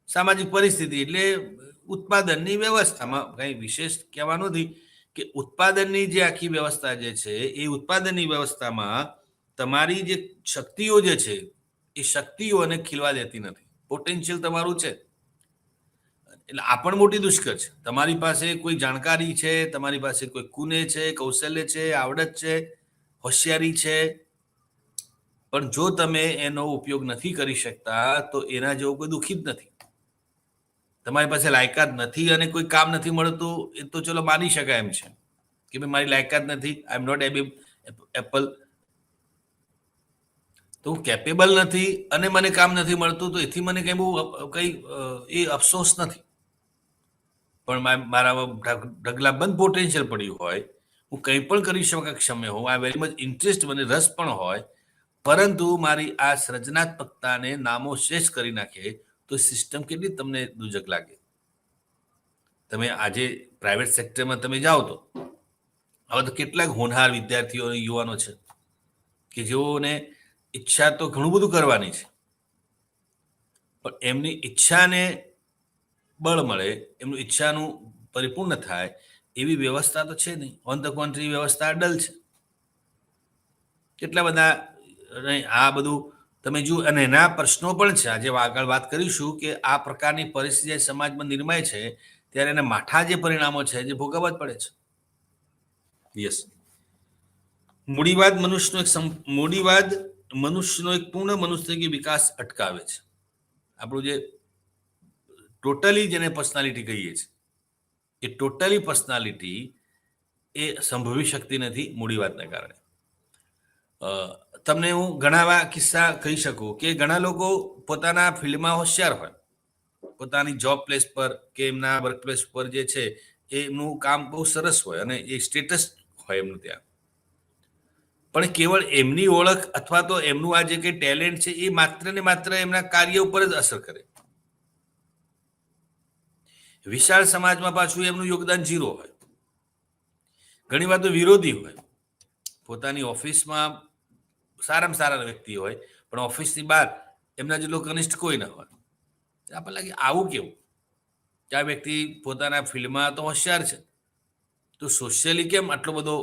સામાજિક પરિસ્થિતિ એટલે ઉત્પાદનની વ્યવસ્થામાં કંઈ વિશેષ કહેવાનું નથી કે ઉત્પાદનની જે આખી વ્યવસ્થા જે છે એ ઉત્પાદનની વ્યવસ્થામાં તમારી જે શક્તિઓ જે છે એ શક્તિઓને ખીલવા દેતી નથી. પોટેન્શિયલ તમારું છે એટલે આ પણ મોટી દુષ્કર છે. તમારી પાસે કોઈ જાણકારી છે, તમારી પાસે કોઈ કુને છે, કૌશલ્ય છે, આવડત છે, હોશિયારી છે, પણ જો તમે એનો ઉપયોગ નથી કરી શકતા તો એના જેવું કોઈ દુઃખી જ નથી. તમારી પાસે લાયકાત નથી અને કોઈ કામ નથી મળતું એ તો ચલો માની શકાય એમ છે કે ભાઈ મારી લાયકાત નથી, આઈ એમ નોટ એપલ, તો હું કેપેબલ નથી અને મને કામ નથી મળતું, તો એથી મને કંઈ બહુ કંઈ એ અફસોસ નથી. પણ મારામાં ઢગલાબંધ પોટેન્શિયલ પડ્યું હોય, હું કંઈ પણ કરી સક્ષમ હોઉં, આ વેરી મચ ઇન્ટરેસ્ટ મને રસ પણ હોય, પરંતુ મારી આ સર્જનાત્મકતાને નામો શેષ કરી નાખે તો સિસ્ટમ કેટલી તમને દુજક લાગે. તમે આજે પ્રાઇવેટ સેક્ટરમાં તમે જાઓ તો હવે તો કેટલાક હોનહાર વિદ્યાર્થીઓ યુવાનો છે કે જેઓને ઈચ્છા તો ઘણું બધું કરવાની છે, પણ એમની ઈચ્છાને બળ મળે, એમનું ઈચ્છાનું પરિપૂર્ણ થાય એવી વ્યવસ્થા તો છે નહીં. ઓન ધ કોન્ટ્રી વ્યવસ્થા અડલ છે. કેટલા બધા આ બધું તમે જુઓ અને એના પ્રશ્નો પણ છે. આજે આગળ વાત કરીશું કે આ પ્રકારની પરિસ્થિતિ સમાજમાં નિર્માય છે ત્યારે એના માઠા જે પરિણામો છે જે ભોગવવા જ પડે છે. યસ. મૂડીવાદ મનુષ્યનો એક પૂર્ણ મનુષ્ય વિકાસ અટકાવે છે. આપણું જે ટોટલી જેને પર્સનાલિટી કહીએ છીએ એ ટોટલી પર્સનાલિટી એ સંભવી શકતી નથી મૂડીવાદના કારણે. તમને હું ઘણા એવા કિસ્સા કહી શકું કે ઘણા લોકો પોતાના ફિલ્ડમાં હોશિયાર હોય, પોતાની જોબ પ્લેસ પર કે એમના વર્ક પ્લેસ પર જે છે એમનું કામ બહુ સરસ હોય અને એ સ્ટેટસ હોય એમનું ત્યાં, પણ કેવળ એમની ઓળખ અથવા તો એમનું આ જે કંઈ ટેલેન્ટ છે એ માત્ર ને માત્ર એમના કાર્ય ઉપર જ અસર કરે. વિશાળ સમાજમાં પાછું એમનું યોગદાન 0 હોય. ઘણી વાર તો વિરોધી હોય. પોતાની ઓફિસમાં સારામાં સારા વ્યક્તિ હોય પણ ઓફિસની બહાર એમના જેટલો કનિષ્ઠ કોઈ ના હોય. આપણને લાગે આવું કેવું કે આ વ્યક્તિ પોતાના ફિલ્ડમાં તો હોશિયાર છે તો સોશિયલી કેમ આટલો બધો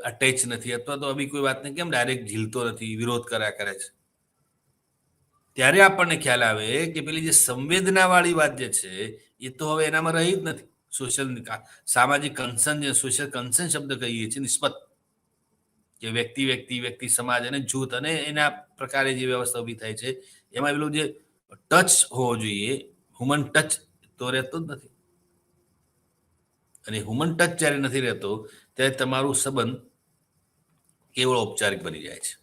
અટેચ નથી, અથવા તો આવી કોઈ વાતને કેમ ડાયરેક્ટ ઝીલતો નથી, વિરોધ કર્યા કરે છે. ત્યારે આપણને ખ્યાલ આવે કે પેલી જે સંવેદનાવાળી વાત જે છે એ તો હવે એનામાં રહી જ નથી. સોશિયલ સામાજિક કન્સર્ન, જે સોશિયલ કન્સર્ન શબ્દ કહીએ છીએ નિસ્બત, કે વ્યક્તિ સમાજ અને જૂથ અને એના પ્રકારે જે વ્યવસ્થા ઊભી થાય છે એમાં પેલું જે ટચ હોવો જોઈએ, હ્યુમન ટચ તો રહેતો જ નથી. અને હ્યુમન ટચ જ્યારે નથી રહેતો ત્યારે તમારું સંબંધ કેવળ ઔપચારિક બની જાય છે.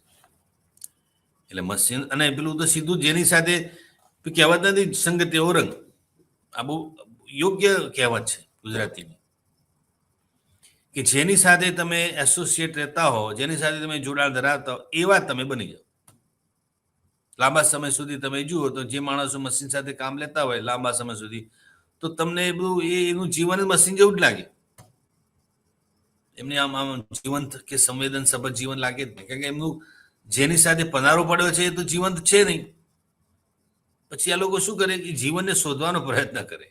એટલે મશીન અને પેલું તો સીધું જેની સાથે કહેવત નથી સંગતે ઓરંગ, આ બહુ યોગ્ય કહેવત છે ગુજરાતીની, કે જેની સાથે તમે એસોસિએટ રહેતા હો, જેની સાથે તમે જોડાણ ધરાવતા હો એવા તમે બની જાઓ. લાંબા સમય સુધી તમે જુઓ તો જે માણસો મશીન સાથે કામ લેતા હોય લાંબા સમય સુધી, તો તમને બધું એનું જીવન મશીન જેવું જ લાગે. એમને આમ જીવંત કે સંવેદનસભર જીવન લાગે જ નહીં, કારણ કે એમનું જેની સાથે પનારો પડ્યો છે એ તો જીવંત છે નહીં. પછી આ લોકો શું કરે કે જીવનને શોધવાનો પ્રયત્ન કરે,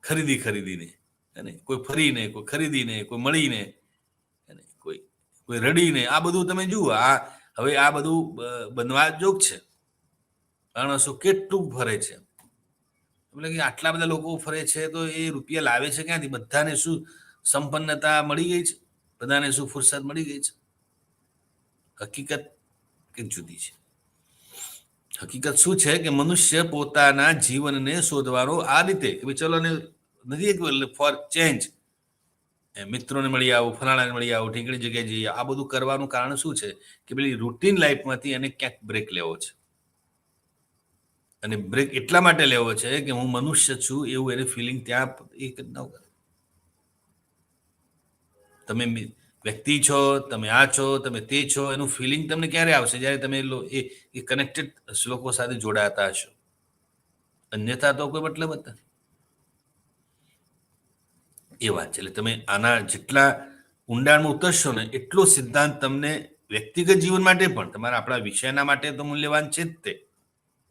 ખરીદીને, અને કોઈ ફરીને, કોઈ ખરીદીને, કોઈ મળીને, કોઈ રડીને. આ બધું તમે જુઓ, હવે આ બધું બનવા જોગ છે. માણસો કેટલું ફરે છે, એટલે કે આટલા બધા લોકો ફરે છે તો એ રૂપિયા લાવે છે ક્યાંથી? બધાને શું સંપન્નતા મળી ગઈ છે? બધાને શું ફુરસદ મળી ગઈ છે? હકીકત કંઈક જુદી છે. હકીકત શું છે કે મનુષ્ય પોતાના જીવનને શોધવાનો આ રીતે કે ભાઈ ચલો ને નથી ફોર ચેન્જ, મિત્રોને મળી આવું, ફલાણાને મળી આવું, ઠીકણી જગ્યાએ જઈએ, આ બધું કરવાનું કારણ શું છે કે પેલી રૂટીન લાઈફમાંથી એને ક્યાંક બ્રેક લેવો છે. અને બ્રેક એટલા માટે લેવો છે કે હું મનુષ્ય છું એવું એને ફિલિંગ ત્યાં એક જ ન કરે. તમે વ્યક્તિ છો, તમે આ છો, તમે તે છો, એનું ફિલિંગ તમને ક્યારે આવશે? જ્યારે તમે એ કનેક્ટેડ શ્લોકો સાથે જોડાતા હશો. અન્યથા તો કોઈ મતલબ જ નથી. એ વાત છે. એટલે તમે આના જેટલા ઊંડાણમાં ઉતરશો ને એટલો સિદ્ધાંત તમને વ્યક્તિગત જીવન માટે પણ, તમારા આપણા વિષયના માટે તો મૂલ્યવાન છે જ તે.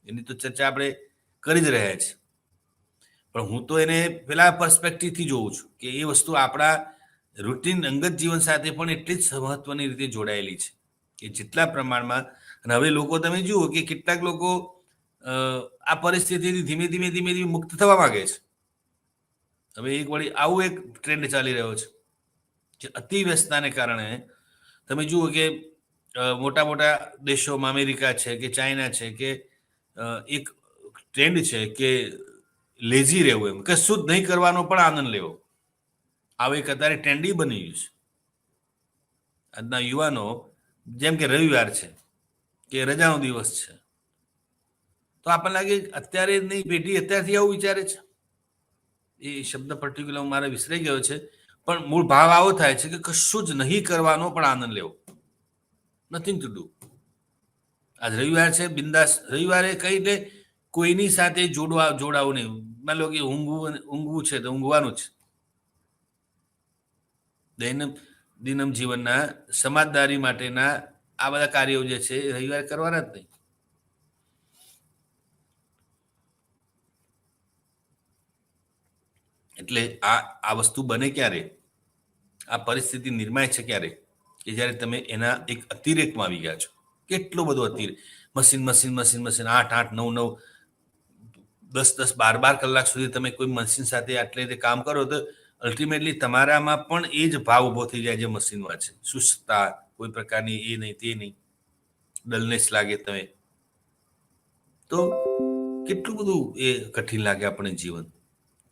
એની તો ચર્ચા આપણે કરી જ રહ્યા છીએ. પણ હું તો એને પેલા પર્સપેક્ટિવથી જોઉં છું કે એ વસ્તુ આપણા રૂટીન અંગત જીવન સાથે પણ એટલી જ મહત્વની રીતે જોડાયેલી છે કે જેટલા પ્રમાણમાં. અને હવે લોકો તમે જુઓ કે કેટલાક લોકો આ પરિસ્થિતિથી ધીમે ધીમે ધીમે ધીમે મુક્ત થવા માંગે છે. હવે એક વળી આવું એક ટ્રેન્ડ ચાલી રહ્યો છે કે અતિ વ્યસ્તતાને કારણે તમે જુઓ કે મોટા મોટા દેશોમાં અમેરિકા છે કે ચાઇના છે કે એક ટ્રેન્ડ છે કે લેઝી રહેવું, એમ કશું જ નહીં કરવાનો પણ આનંદ લેવો. આવું એક અત્યારે ટ્રેન્ડી બની ગયું છે. આજના યુવાનો જેમ કે રવિવાર છે કે રજાનો દિવસ છે, તો આપણને લાગે અત્યારે નહીં, પેઢી અત્યારથી આવું વિચારે છે. એ શબ્દ પર્ટિક્યુલર મારે વિસરાઈ ગયો છે, પણ મૂળ ભાવ આવો થાય છે કે કશું જ નહીં કરવાનો પણ આનંદ લેવો. Nothing to do. આજ રવિવાર છે, બિંદાસ રવિવારે કઈ દે કોઈની સાથે જોડાવું નહીં. માન લો કે ઊંઘવું છે તો ઊંઘવાનું જ. દૈનંદિન જીવનના સમાજદારી માટેના આ બધા કાર્યો જે છે એ રવિવારે કરવાના જ નહીં. એટલે આ વસ્તુ બને ક્યારે, આ પરિસ્થિતિ નિર્માય છે ક્યારે, કે જ્યારે તમે એના એક અતિરેકમાં આવી ગયા છો. કેટલો બધો અતિરેક, મશીન 8 9 9 10 12 કલાક સુધી તમે કોઈ મશીન સાથે આટલે રીતે કામ કરો તો અલ્ટિમેટલી તમારામાં પણ એ જ ભાવ ઉભો થઈ જાય જે મશીનમાં છે. સુસ્તતા, કોઈ પ્રકારની એ નહીં તે નહીં, ડલનેસ લાગે તમે તો કેટલું બધું એ કઠિન લાગે આપણે જીવન.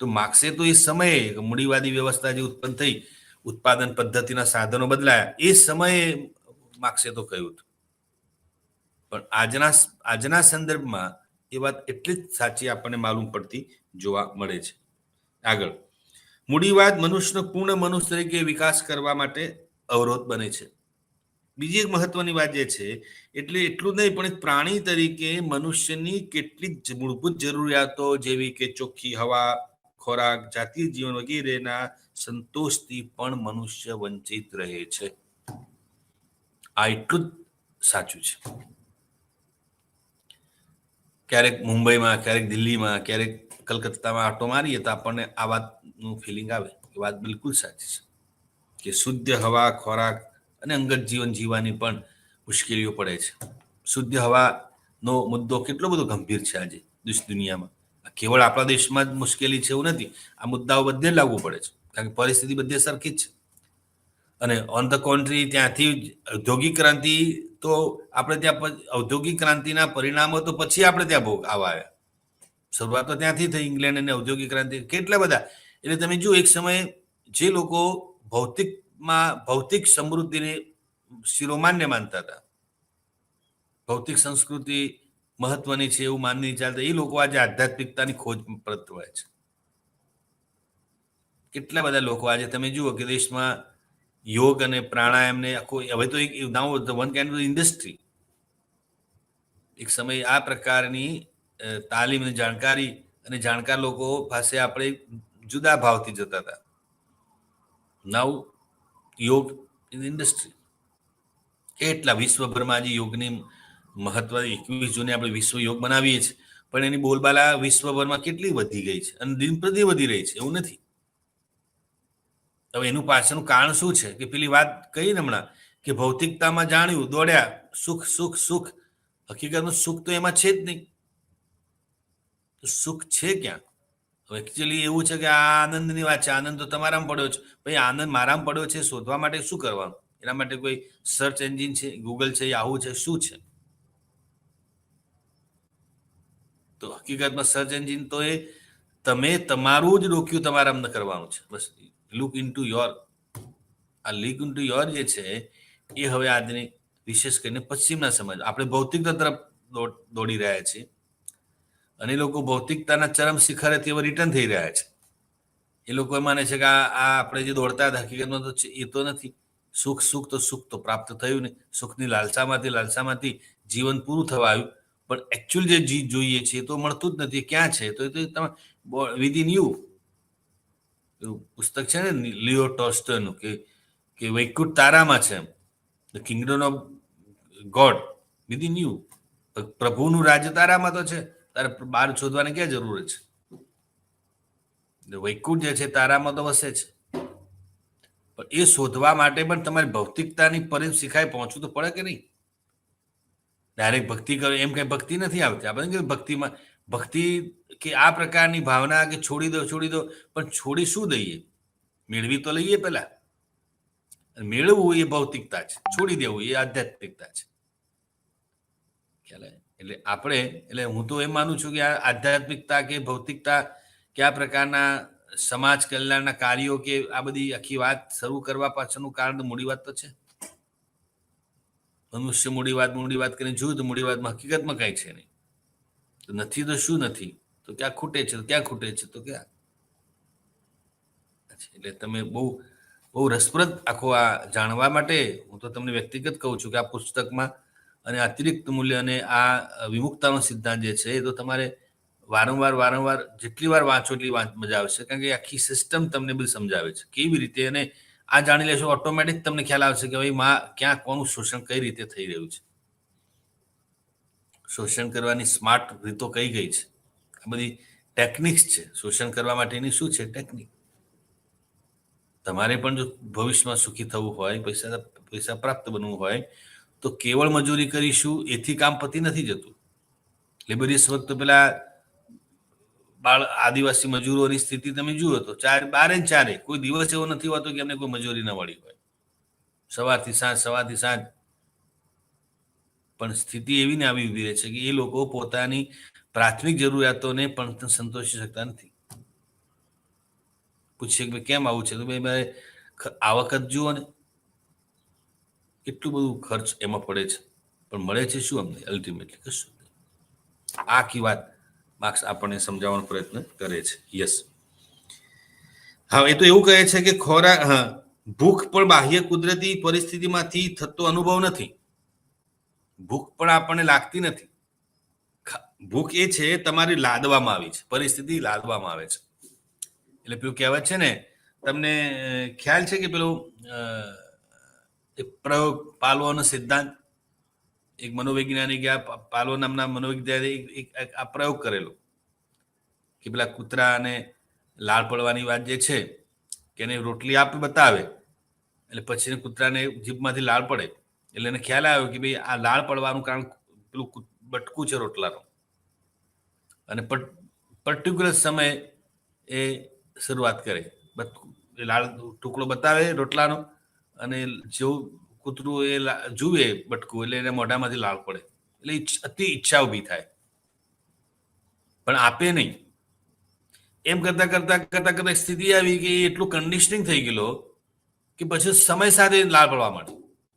તો માર્ક્સે તો એ સમયે મૂડીવાદી વ્યવસ્થા જે ઉત્પન્ન થઈ, ઉત્પાદન પદ્ધતિના સાધનો બદલાયા, એ સમયે માર્ક્સે તો કહ્યું હતું. પણ આજના સંદર્ભમાં એ વાત એટલી જ સાચી આપણને માલુમ પડતી જોવા મળે છે. આગળ, મૂડીવાદ મનુષ્યનો પૂર્ણ મનુષ્ય તરીકે વિકાસ કરવા માટે અવરોધ બને છે. બીજી એક મહત્વની વાત જે છે, એટલે એટલું નહીં પણ એક પ્રાણી તરીકે મનુષ્યની કેટલીક મૂળભૂત જરૂરિયાતો જેવી કે ચોખ્ખી હવા, ખોરાક, જાતીય જીવન વગેરેના સંતોષથી પણ મનુષ્ય વંચિત રહે છે. આ એટલું જ સાચું છે. ક્યારેક મુંબઈમાં, ક્યારેક દિલ્હીમાં, ક્યારેક કલકત્તામાં આટો મારીએ તો આપણને આ વાતનું ફિલિંગ આવે. એ વાત બિલકુલ સાચી છે કે શુદ્ધ હવા, ખોરાક અને અંગત જીવન જીવવાની પણ મુશ્કેલીઓ પડે છે. શુદ્ધ હવાનો મુદ્દો કેટલો બધો ગંભીર છે આજે દુનિયામાં. કેવળ આપણા દેશમાં જ મુશ્કેલી છે એવું નથી. આ મુદ્દાઓ બધે લાગુ પડે છે, કારણ કે પરિસ્થિતિ બધે સરખી જ છે. અને ઓન ધ કોન્ટ્રી ત્યાંથી ઔદ્યોગિક ક્રાંતિ, તો આપણે ત્યાં ઔદ્યોગિક ક્રાંતિના પરિણામો તો પછી આપણે ત્યાં આવ્યા. શરૂઆત તો ત્યાંથી થઈ, ઇંગ્લેન્ડ અને ઔદ્યોગિક ક્રાંતિ કેટલા બધા. એટલે તમે જુઓ, એક સમયે જે લોકો ભૌતિક સમૃદ્ધિને શિરોમાન્ય માનતા હતા, ભૌતિક સંસ્કૃતિ મહત્વની છે એવું માનની ચાલતા, એ લોકો આજે આધ્યાત્મિકતાની ખોજ પરત વળે છે. કેટલા બધા લોકો આજે તમે જુઓ કે દેશમાં યોગ અને પ્રાણાયામને આખો, હવે તો એક નાવ વન કાઇન્ડ ઓફ ઇન્ડસ્ટ્રી. એક સમય આ પ્રકારની તાલીમ અને જાણકારી અને જાણકાર લોકો પાસે આપણે જુદા ભાવથી જતા હતા. નાવ યોગ ઇન ઇન્ડસ્ટ્રી. એટલા વિશ્વભરમાં આજે યોગની મહત્વ, 21 જૂને આપણે વિશ્વ યોગ બનાવીએ છીએ, પણ એની બોલબાલા વિશ્વભરમાં કેટલી વધી ગઈ છે અને દિન પ્રતિ વધી રહી છે. એવું નથી. હવે એનું પાછળનું કારણ શું છે? કે પેલી વાત કહી ને હમણાં કે ભૌતિકતામાં જાણ્યું, દોડ્યા, સુખ સુખ સુખ. હકીકતમાં સુખ તો એમાં છે જ નહીં. સુખ છે ક્યાં? એકચ્યુઅલી એવું છે કે આ આનંદની વાત છે. આનંદ તો તમારામાં પડ્યો છે. ભાઈ, આનંદ મારામાં પડ્યો છે શોધવા માટે શું કરવાનું? એના માટે કોઈ સર્ચ એન્જિન છે, ગૂગલ છે, યાહુ છે, શું છે? તો હકીકતમાં સર્ચ એન્જિન તો એ તમે તમારું જ ડોક્યું તમારામાં કરવાનું છે. બસ લુક ઇન ટુ યોર. આ લુક ઇન ટુ યોર જે છે એ હવે આજની વિશેષ કરીને પશ્ચિમના સમાજ, આપણે ભૌતિકતા તરફ દોડી રહ્યા છીએ અને એ લોકો ભૌતિકતાના ચરમ શિખરે તેઓ રિટર્ન થઈ રહ્યા છે. એ લોકો માને છે કે આ આપણે જે દોડતા હતા હકીકતમાં તો એ તો નથી. સુખ તો પ્રાપ્ત થયું નહીં. સુખની લાલસામાંથી જીવન પૂરું થવા આવ્યું, પણ એકચ્યુઅલ જે જીત જોઈએ છે એ તો મળતું જ નથી. ક્યાં છે? તો તમે વિધિન યુ. પુસ્તક છે ને લિયો ટોલ્સ્ટોયનું કે વૈકુંઠ તારામાં છે, the kingdom of God within you. પ્રભુનું રાજ્ય તારામાં તો છે, તારે બહાર શોધવાની ક્યાં જરૂર છે? વૈકુંઠ જે છે તારામાં તો વસે છે, પણ એ શોધવા માટે પણ તમારી ભૌતિકતાની શિખાએ પહોંચવું તો પડે કે નહીં? ડાયરેક્ટ ભક્તિ કરો એમ કઈ ભક્તિ નથી આવતી. આપણે ભક્તિમાં ભક્તિ કે આ પ્રકારની ભાવના કે છોડી દો, પણ છોડી શું દઈએ? મેળવી તો લઈએ પેલા. મેળવવું એ ભૌતિકતા છે, છોડી દેવું એ આધ્યાત્મિકતા છે. ખ્યાલ? એટલે હું તો એમ માનું છું કે આ આધ્યાત્મિકતા કે ભૌતિકતા કે આ પ્રકારના સમાજ કલ્યાણના કાર્યો કે આ બધી આખી વાત શરૂ કરવા પાછળનું કારણ મૂડી વાત તો છે. મનુષ્ય મૂડી વાત કરીને જોયું તો મૂડી વાતમાં હકીકતમાં કઈ છે નહીં. તો નથી તો શું નથી? તો ક્યાં ખૂટે છે? તો ક્યાં ખૂટે છે? તો ક્યાં? એટલે તમે બહુ રસપ્રદ આખો આ જાણવા માટે હું તો તમને વ્યક્તિગત કહું છું કે આ પુસ્તકમાં અને અતિરિક્ત મૂલ્ય અને આ વિમુક્તાનો સિદ્ધાંત જે છે એ તો તમારે વારંવાર જેટલી વાર વાંચો એટલી મજા આવશે, કારણ કે આખી સિસ્ટમ તમને બધી સમજાવે છે કેવી રીતે. અને આ જાણી લેશો ઓટોમેટિક તમને ખ્યાલ આવશે કે ભાઈ ક્યાં કોનું શોષણ કઈ રીતે થઈ રહ્યું છે, શોષણ કરવાની સ્માર્ટ રીતો કઈ ગઈ છે. આ બધી ટેકનિક્સ છે શોષણ કરવા માટેની. શું છે ટેકનિક? તમારે પણ જો ભવિષ્યમાં સુખી થવું હોય, પૈસા પ્રાપ્ત બનવું હોય, તો કેવળ મજૂરી કરીશું એથી કામ પતી નથી જતું. લેબરિયસ વખત પેલા આદિવાસી મજૂરોની સ્થિતિ તમે જુઓ તો બારે ચારે કોઈ દિવસ એવો નથી હોતો કે એમને કોઈ મજૂરી ના મળી હોય. સવારથી સાંજ. પણ સ્થિતિ એવી ને આવી ઉભી રહે છે કે એ લોકો પોતાની પ્રાથમિક જરૂરિયાતોને પણ સંતોષી શકતા નથી. પૂછીએ કે કેમ આવું છે? તો ભાઈ મારે આવક જ જુઓ ને, કેટલું બધું ખર્ચ એમાં પડે છે, પણ મળે છે શું અમને? અલ્ટિમેટલી કશું. આખી વાત માર્ક્સ આપણને સમજાવવાનો પ્રયત્ન કરે છે. યસ, હા, એ તો એવું કહે છે કે ખોરાક, ભૂખ પણ બાહ્ય કુદરતી પરિસ્થિતિમાંથી થતો અનુભવ નથી. ભૂખ પણ આપણને લાગતી નથી. ભૂખ એ છે તમારી લાદવામાં આવી છે, પરિસ્થિતિ લાદવામાં આવે છે. એટલે પેલું કહેવત છે ને, તમને ખ્યાલ છે કે પેલું પ્રયોગ પાલવાનો સિદ્ધાંત, એક મનોવૈજ્ઞાનિક પાલો નામના મનોવૈજ્ઞાનિક આ પ્રયોગ કરેલો કે પેલા કૂતરાને લાળ પડવાની વાત જે છે કે એને રોટલી આપી બતાવે એટલે પછી કૂતરાને જીભમાંથી લાળ પડે એટલે એને ખ્યાલ આવ્યો કે ભાઈ આ લાળ પડવાનું કારણ પેલું બટકું છે રોટલાનું. અને પર્ટિક્યુલર સમય એ શરૂઆત કરે, લાળ ટુકડો બતાવે રોટલાનો, અને જેવું કૂતરું એ જુએ બટકું એટલે એને મોઢામાંથી લાળ પડે એટલે અતિ ઈચ્છા ઊભી થાય, પણ આપે નહીં. એમ કરતા સ્થિતિ આવી કે એટલું કન્ડિશનિંગ થઈ ગયેલો કે પછી સમય સાથે લાળ પડવા માંડે.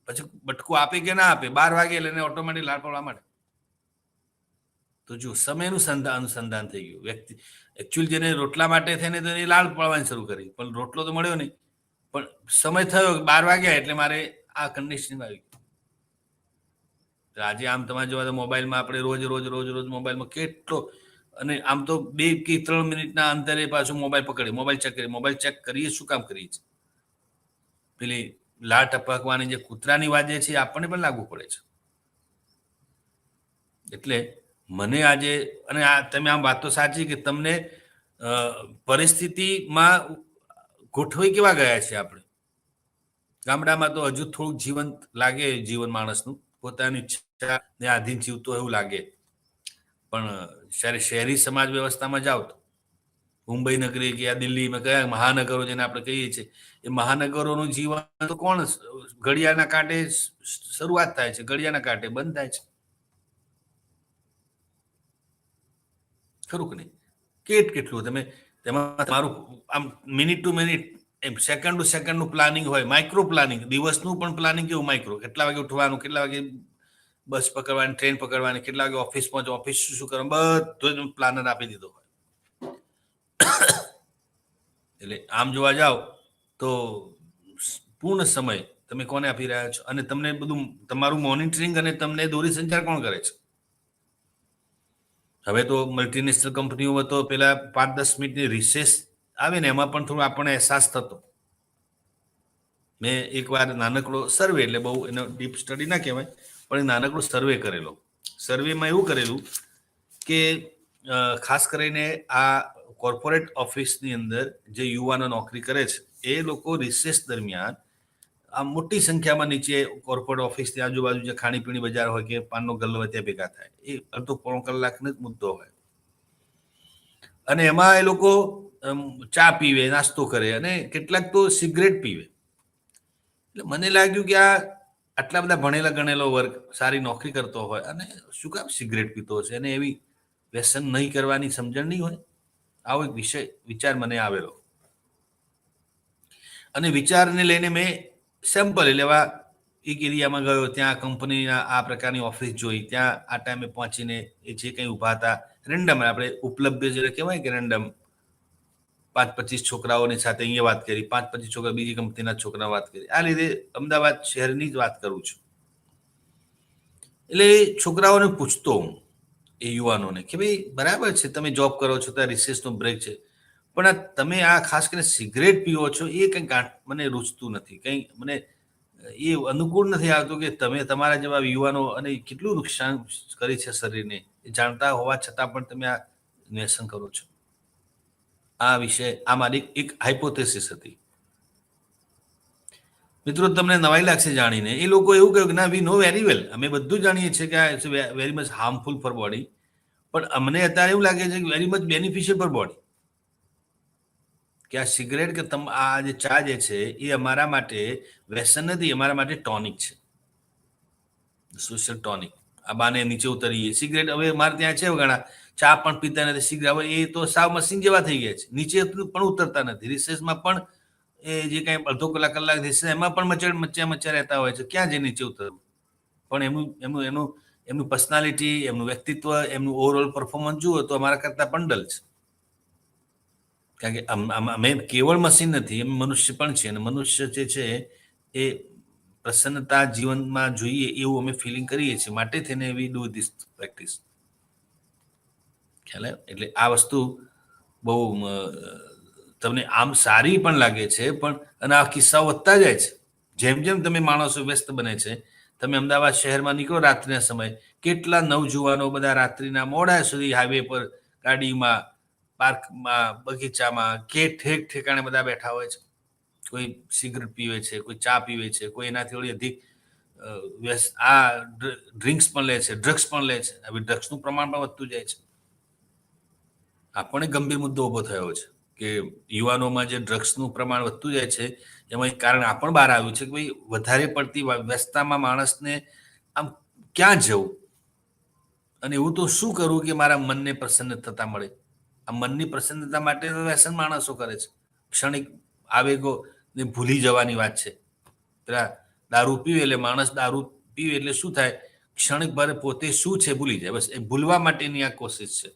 પછી બટકું આપે કે ના આપે, 12 વાગે એટલે એને ઓટોમેટિક લાળ પડવા માંડે. તો જો સમયનું અનુસંધાન થઈ ગયું. વ્યક્તિ એકચ્યુઅલ જેને રોટલા માટે થઈને તો એ લાળ પડવાની શરૂ કરી, પણ રોટલો તો મળ્યો નહીં. પણ સમય થયો 12 વાગ્યા એટલે મારે આ કન્ડિશનિંગ આવી ગયું. આજે આમ તમારે જોવા તો મોબાઈલમાં આપણે રોજ મોબાઈલમાં કેટલો, અને આમ તો 2 કે 3 મિનિટના અંતરે પાછું મોબાઈલ ચેક કરીએ. શું કામ કરીએ છીએ? પેલી લાળ ટપકવાની જે કૂતરાની વાત છે એ આપણને પણ લાગુ પડે છે. એટલે મને આજે, અને તમે આમ વાત તો સાચી કે તમને પરિસ્થિતિમાં ગોઠવાઈ કેવા ગયા છે આપણે. ગામડામાં તો હજુ થોડુંક જીવંત લાગે જીવન માણસનું, પોતાની ઈચ્છા ને આધીન જીવતો એવું લાગે. પણ જ્યારે શહેરી સમાજ વ્યવસ્થામાં જાઓ તો મુંબઈ નગરી કે આ દિલ્હીમાં કયા મહાનગરો જેને આપણે કહીએ છીએ, એ મહાનગરોનું જીવન તો કોણ ઘડિયાળના કાંઠે શરૂઆત થાય છે, ઘડિયાળના કાંઠે બંધ થાય છે. ખરું કે નહીં? કેટલું તમે તેમાં તમારું આમ minute to minute, second to સેકન્ડનું પ્લાનિંગ હોય, માઇક્રો પ્લાનિંગ. દિવસનું પણ પ્લાનિંગ કેવું માઇક્રો, કેટલા વાગે ઉઠવાનું, કેટલા વાગે બસ પકડવાની, ટ્રેન પકડવાની, કેટલા વાગે ઓફિસ પહોંચો, ઓફિસ શું કરવાનું, બધો જ પ્લાનર આપી દીધો હોય. એટલે આમ જોવા જાઓ તો પૂર્ણ સમય તમે કોને આપી રહ્યા છો, અને તમને બધું તમારું મોનિટરિંગ અને તમને દોરી સંચાર કોણ કરે છે? હવે તો મલ્ટીનેશનલ કંપનીઓમાં તો પેલા 5-10 મિનિટની રિસેસ આવે ને એમાં પણ થોડો આપણને અહેસાસ થતો. મેં એકવાર નાનકડો સર્વે, એટલે બહુ એનો ડીપ સ્ટડી ના કહેવાય, પણ નાનકડો સર્વે કરેલો. સર્વેમાં એવું કરેલું કે ખાસ કરીને આ કોર્પોરેટ ઓફિસની અંદર જે યુવાનો નોકરી કરે છે એ લોકો રિસેસ દરમિયાન આ મોટી સંખ્યામાં નીચે કોર્પોરેટ ઓફિસની આજુબાજુ જે ખાણીપીણી બજાર હોય કે પાનનો ગલ્લો હોય ત્યાં ભેગા થાય. એ અડધો પોણો કલાકનો જ મુદ્દો હોય, અને એમાં એ લોકો ચા પીવે, નાસ્તો કરે, અને કેટલાક તો સિગરેટ પીવે. એટલે મને લાગ્યું કે આ આટલા બધા ભણેલા ગણેલો વર્ગ સારી નોકરી કરતો હોય અને શું કામ સિગરેટ પીતો હશે, અને એવી વ્યસન નહીં કરવાની સમજણ નહીં હોય. આવો એક વિચાર મને આવેલો, અને વિચારને લઈને મેં સેમ્પલ લેવા એક એરિયામાં ગયો. ત્યાં કંપનીના આ પ્રકારની ઓફિસ જોઈ. ત્યાં આ ટાઈમે પહોંચીને એ જે કંઈ ઊભા હતા, રેન્ડમ આપણે ઉપલબ્ધ જે કહેવાય કે રેન્ડમ 5-25 છોકરાઓની સાથે અહીંયા વાત કરી, 5-25 છોકરા બીજી કંપનીના છોકરા વાત કરી. આ લીધે અમદાવાદ શહેરની જ વાત કરું છું. એટલે છોકરાઓને પૂછતો હું, એ યુવાનોને, કે ભાઈ બરાબર છે તમે જોબ કરો છો, ત્યાં રિસેસનો બ્રેક છે, પણ તમે આ ખાસ કરીને સિગરેટ પીવો છો એ કંઈ મને રૂચતું નથી, કંઈ મને એ અનુકૂળ નથી આવતું કે તમે તમારા જેવા યુવાનો અને કેટલું નુકસાન કરી છે શરીરને એ જાણતા હોવા છતાં પણ તમે આ વ્યસન કરો છો. આ વિશે આ મારી એક હાઇપોથેસિસ હતી. મિત્રો, તમને નવાઈ લાગશે જાણીને, એ લોકો એવું કહ્યું કે ના, વી નો વેરી વેલ, અમે બધું જાણીએ છીએ કે આ it's very much harmful for body, પણ અમને અત્યારે એવું લાગે છે કે very much beneficial for body. કે આ સિગરેટ કે આ જે ચા જે છે એ અમારા માટે વ્યસન નથી, અમારા માટે ટોનિક છે, સોશિયલ ટોનિક. આ બાને નીચે ઉતરીએ. સિગરેટ હવે મારે ત્યાં છે ઘણા ચા પણ પીતા નથી, સિગરેટ હવે એ તો સાવ મશીન જેવા થઈ ગયા છે, નીચે પણ ઉતરતા નથી. રિસેસમાં પણ એ જે કાંઈ અડધો કલાક રિસેસ એમાં પણ મચ્યા રહેતા હોય છે, ક્યાં જે નીચે ઉતરવું. પણ એમનું પર્સનાલિટી, એમનું વ્યક્તિત્વ, એમનું ઓવરઓલ પરફોર્મન્સ જુઓ તો અમારા કરતા પણ ડલ છે. કારણ કે અમે કેવળ મશીન નથી, એમ મનુષ્ય પણ છે, અને મનુષ્ય જે છે એ પ્રસન્નતા જીવનમાં જોઈએ એવું અમે ફિલિંગ કરીએ છીએ, માટે થઈને વી ડુ ધીસ પ્રેક્ટિસ. ખ્યાલ આવ્યો? એટલે આ વસ્તુ બહુ તમને આમ સારી પણ લાગે છે, પણ અને આ કિસ્સાઓ વધતા જાય છે જેમ જેમ તમે માણસો વ્યસ્ત બને છે. તમે અમદાવાદ શહેરમાં નીકળો રાત્રિના સમયે, કેટલા નવજુવાનો બધા રાત્રિના મોડા સુધી હાઈવે પર, ગાડીમાં, પાર્કમાં, બગીચામાં, ઠેક ઠેકાણે બધા બેઠા હોય છે. કોઈ સિગરેટ પીવે છે, કોઈ ચા પીવે છે, કોઈ એનાથી થોડી અધિક આ ડ્રિંક્સ પણ લે છે, ડ્રગ્સ પણ લે છે. હવે ડ્રગ્સનું પ્રમાણ પણ વધતું જાય છે. આ પણ એક ગંભીર મુદ્દો ઊભો થયો છે કે યુવાનોમાં જે ડ્રગ્સનું પ્રમાણ વધતું જાય છે, એમાં એક કારણ આ પણ બહાર આવ્યું છે કે ભાઈ વધારે પડતી વ્યસ્તતામાં માણસને આમ ક્યાં જવું અને એવું તો શું કરવું કે મારા મનને પ્રસન્નતા મળે. આ મનની પ્રસન્નતા માટે વ્યસન માણસો કરે છે. ક્ષણિક આવેગો ને ભૂલી જવાની વાત છે. પેલા દારૂ પીવે એટલે માણસ દારૂ પીવે એટલે શું થાય, ક્ષણિક ભારે પોતે શું છે ભૂલી જાય. બસ એ ભૂલવા માટેની આ કોશિશ છે.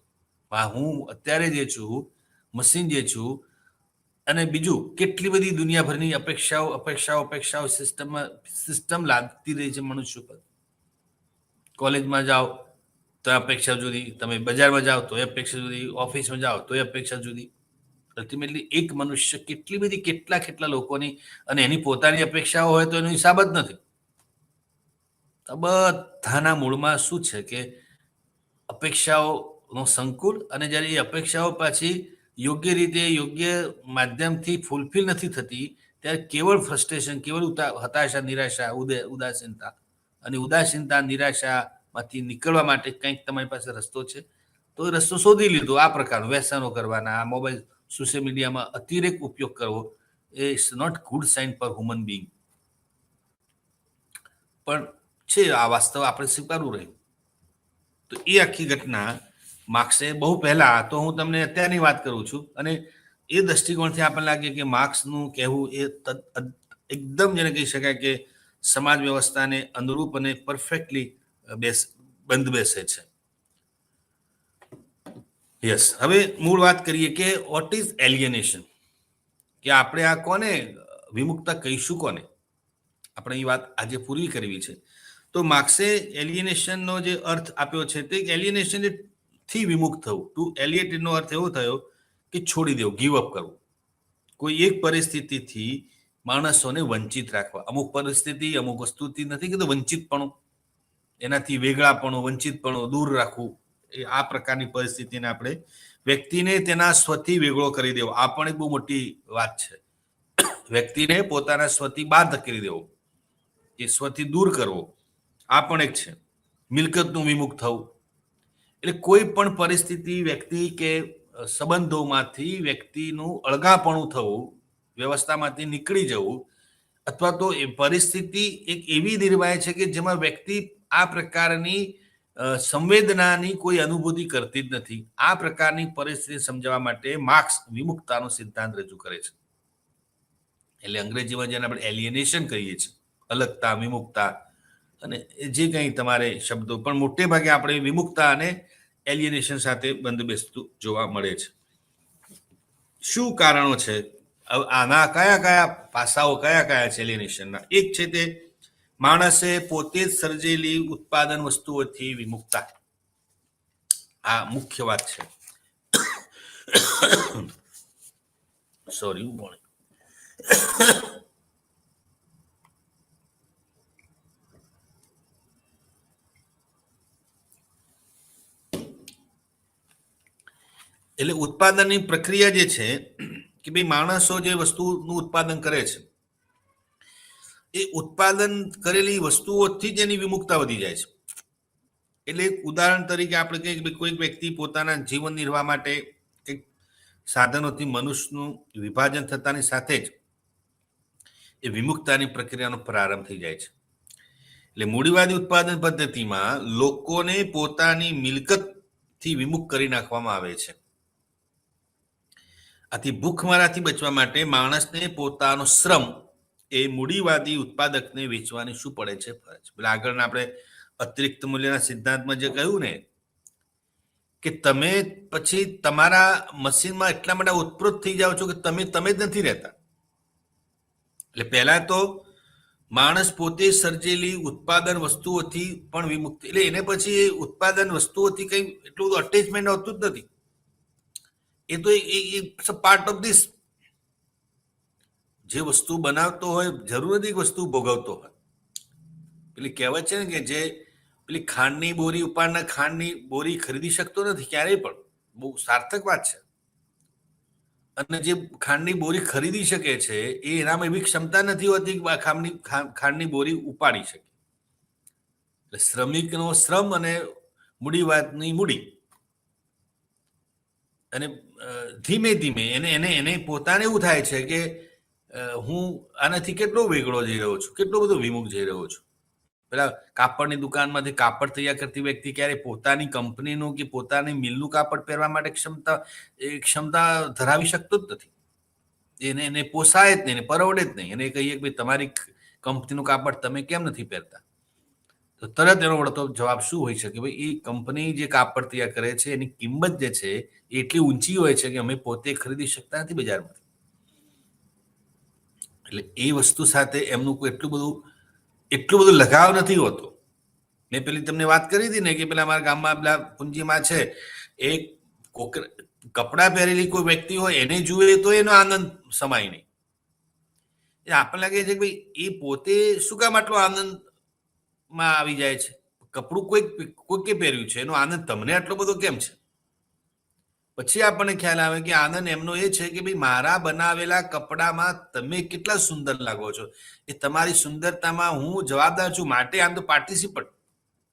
હું અત્યારે જે છું, મશીન જે છું, અને બીજું કેટલી બધી દુનિયાભરની અપેક્ષાઓ સિસ્ટમ લાદતી રહી છે મનુષ્ય પર. કોલેજમાં જાઓ તો અપેક્ષા જુદી, તમે બજારમાં જાઓ તો એ અપેક્ષા જુદી, ઓફિસમાં જાઓ તો એ અપેક્ષા જુદી. અલ્ટિમેટલી એક મનુષ્ય કેટલા લોકોની અને એની પોતાની અપેક્ષાઓ હોય તો એનો હિસાબ જ નથી. બધાના મૂળમાં શું છે કે અપેક્ષાઓનો સંકુલ, અને જ્યારે એ અપેક્ષાઓ પાછી યોગ્ય રીતે, યોગ્ય માધ્યમથી ફૂલફિલ નથી થતી, ત્યારે કેવળ ફ્રસ્ટ્રેશન, કેવળ હતાશા, નિરાશા, ઉદાસીનતા, અને ઉદાસીનતા, નિરાશામાંથી નીકળવા માટે કંઈક તમારી પાસે રસ્તો છે તો એ રસ્તો શોધી લીધો. આ પ્રકારનો વ્યસનો કરવાના, આ મોબાઈલ, સોશિયલ મીડિયામાં અતિરેક ઉપયોગ કરવો એ it's not good sign for human being. પણ છે, આ વાસ્તવ આપણે સ્વીકારવું રહ્યું. તો એ આખી ઘટના માર્ક્સે બહુ પહેલા, તો હું તમને અત્યારની વાત કરું છું, અને એ દ્રષ્ટિકોણથી આપણને લાગે કે માર્ક્સનું કહેવું એ એકદમ જેને કહી શકાય કે સમાજ વ્યવસ્થાને અનુરૂપ અને પરફેક્ટલી બંધ બેસે છે. યસ, હવે મૂળ વાત કરીએ કે વોટ ઇઝ એલિયનેશન, કે આપણે આ કોને વિમુક્તા કહીશું, કોને આપણે એ વાત આજે પૂરી કરવી છે. તો માર્ક્સે એલિયનેશનનો જે અર્થ આપ્યો છે તે એલિયનેશન થી વિમુક્ત થવું. ટુ એલિએટ નો અર્થ એવો થયો કે છોડી દેવું, ગીવ અપ કરવું. કોઈ એક પરિસ્થિતિથી માણસોને વંચિત રાખવા. અમુક પરિસ્થિતિ અમુક વસ્તુથી નથી કીધું વંચિતપણું, એનાથી વેગળાપણું, વંચિતપણું દૂર રાખવું. એ આ પ્રકારની પરિસ્થિતિને આપણે વ્યક્તિને તેના સ્વથી વેગળો કરી દેવો, આ પણ એક બહુ મોટી વાત છે. વ્યક્તિને પોતાના સ્વથી બહાર ધકેલી દેવો, એ સ્વથી દૂર કરવો, આ પણ એક છે. મિલકતનું વિમુખ થવું, એટલે કોઈ પણ પરિસ્થિતિ, વ્યક્તિ કે સંબંધોમાંથી વ્યક્તિનું અળગાપણું થવું, વ્યવસ્થામાંથી નીકળી જવું, અથવા તો એ પરિસ્થિતિ એક એવી નિર્માય છે કે જેમાં વ્યક્તિ આ પ્રકારની સંવેદનાની કોઈ અનુભૂતિ કરતી જ નથી. આ પ્રકારની પરિસ્થિતિ સમજાવવા માટે માર્ક્સ વિમુક્તાનો સિદ્ધાંત રજૂ કરે છે. એટલે અંગ્રેજીમાં જેને આપણે એલિયનેશન કહીએ છીએ, અલગતા, વિમુક્તા, અને જે કંઈ તમારે શબ્દો, પણ મોટે ભાગે આપણે વિમુક્તા અને એલિયનેશન સાથે બંધ બેસતું જોવા મળે છે. શું કારણો છે આના? કયા કયા પાસાઓ કયા કયા છે એલિયનેશનના? એક છે તે માણસે પોતે જ સર્જેલી ઉત્પાદન વસ્તુઓથી વિમુક્તા. આ મુખ્ય વાત છે. સોરી, એટલે ઉત્પાદનની પ્રક્રિયા જે છે કે ભાઈ માણસો જે વસ્તુનું ઉત્પાદન કરે છે, એ ઉત્પાદન કરેલી વસ્તુઓથી જ એની વિમુક્તા વધી જાય છે. એટલે ઉદાહરણ તરીકે આપણે કહીએ કે કોઈક વ્યક્તિ પોતાના જીવન નિર્વાહ માટે કંઈક સાધનોથી મનુષ્યનું વિભાજન થતાની સાથે જ એ વિમુક્તાની પ્રક્રિયાનો પ્રારંભ થઈ જાય છે. એટલે મૂડીવાદી ઉત્પાદન પદ્ધતિમાં લોકોને પોતાની મિલકતથી વિમુખ કરી નાખવામાં આવે છે. આથી ભૂખમરાથી બચવા માટે માણસને પોતાનો શ્રમ એ મૂડીવાદી ઉત્પાદકને વેચવાની શું પડે છે? ફરજ. એટલે આગળના આપણે અતિરિક્ત મૂલ્યના સિદ્ધાંતમાં જે કહ્યું ને કે તમે પછી તમારા મશીનમાં એટલા માટે ઉત્પ્રોત થઈ જાઓ છો કે તમે જ નથી રહેતા. એટલે પહેલા તો માણસ પોતે સર્જેલી ઉત્પાદન વસ્તુઓથી પણ વિમુક્ત, એટલે એને પછી ઉત્પાદન વસ્તુઓથી કંઈ એટલું બધું અટેચમેન્ટ હોતું જ નથી. એ તો પાર્ટ ઓફ ધીસ. જે વસ્તુ બનાવતો હોય જરૂર નથી વસ્તુ ભોગવતો હોય. પેલી કહેવત છે ને કે જે પેલી ખાંડની બોરી ઉપાડનાર ખાંડની બોરી ખરીદી શકતો નથી ક્યારેય, પણ બહુ સાર્થક વાત છે. અને જે ખાંડની બોરી ખરીદી શકે છે એ એનામાં એવી ક્ષમતા નથી હોતી કે ખાંડની બોરી ઉપાડી શકે. એટલે શ્રમિકનો શ્રમ અને મૂડીવાદની મૂડી, અને ધીમે ધીમે એને પોતાને એવું થાય છે કે હું આનાથી કેટલો વેગળો જઈ રહ્યો છું, કેટલો બધો વિમુખ જઈ રહ્યો છું. પેલા કાપડની દુકાનમાંથી કાપડ તૈયાર કરતી વ્યક્તિ ક્યારે પોતાની કંપનીનું કે પોતાની મિલનું કાપડ પહેરવા માટે ક્ષમતા ધરાવી શકતો જ નથી. એને પોસાય જ નહીં, એને પરવડે જ નહીં. એને કહીએ કે ભાઈ તમારી કંપનીનું કાપડ તમે કેમ નથી પહેરતા, તો તરત એનો વળતો જવાબ શું હોઈ શકે? ભાઈ એ કંપની જે કાપડ તૈયાર કરે છે એની કિંમત જે છે એ એટલી ઊંચી હોય છે કે અમે પોતે ખરીદી શકતા નથી બજારમાંથી. એટલે એ વસ્તુ સાથે એમનું કોઈ એટલું બધું લગાવ નથી હોતો. મેં પેલી તમને વાત કરી હતી ને કે પેલા અમારા ગામમાં પેલા પુંજીમાં છે, એ કપડાં પહેરેલી કોઈ વ્યક્તિ હોય એને જુએ તો એનો આનંદ સમાય નહીં. આપણને લાગે છે કે ભાઈ એ પોતે શું કામ આટલો આનંદમાં આવી જાય છે? કપડું કોઈકે પહેર્યું છે, એનો આનંદ તમને આટલો બધો કેમ છે? પછી આપણને ખ્યાલ આવે કે આનંદ એમનો એ છે કે ભાઈ મારા બનાવેલા કપડામાં તમે કેટલા સુંદર લાગો છો, એ તમારી સુંદરતામાં હું જવાબદાર છું. માટે આમ તો પાર્ટિસિપન્ટ,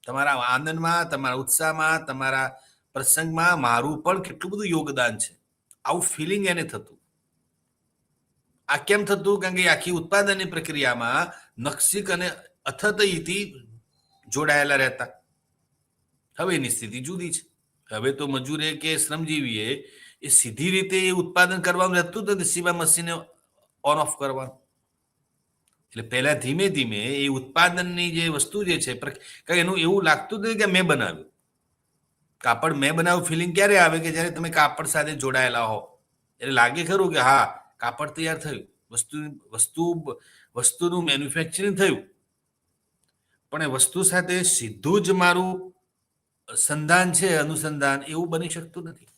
તમારા આનંદમાં, તમારા ઉત્સાહમાં, તમારા પ્રસંગમાં મારું પણ કેટલું બધું યોગદાન છે. આવું ફિલિંગ એને થતું. આ કેમ થતું? કારણ કે આખી ઉત્પાદનની પ્રક્રિયામાં નકશીક અને અથતયથી જોડાયેલા રહેતા. હવે એની સ્થિતિ જુદી છે. હવે તો મજૂરે કે શ્રમજીવીએ એ સીધી રીતે એ ઉત્પાદન કરવાનું રહેતું જ નથી, સિવાય મશીને ઓન ઓફ કરવાનું. એટલે પહેલા ધીમે ધીમે એ ઉત્પાદનની જે વસ્તુ જે છે કંઈ એનું એવું લાગતું નથી કે મેં બનાવ્યું. કાપડ મેં બનાવ્યું ફિલિંગ ક્યારે આવે કે જ્યારે તમે કાપડ સાથે જોડાયેલા હો, એટલે લાગે ખરું કે હા કાપડ તૈયાર થયું, વસ્તુનું મેન્યુફેક્ચરિંગ થયું, પણ એ વસ્તુ સાથે સીધું જ મારું સંધાન છે, અનુસંધાન એવું બની શકતું નથી.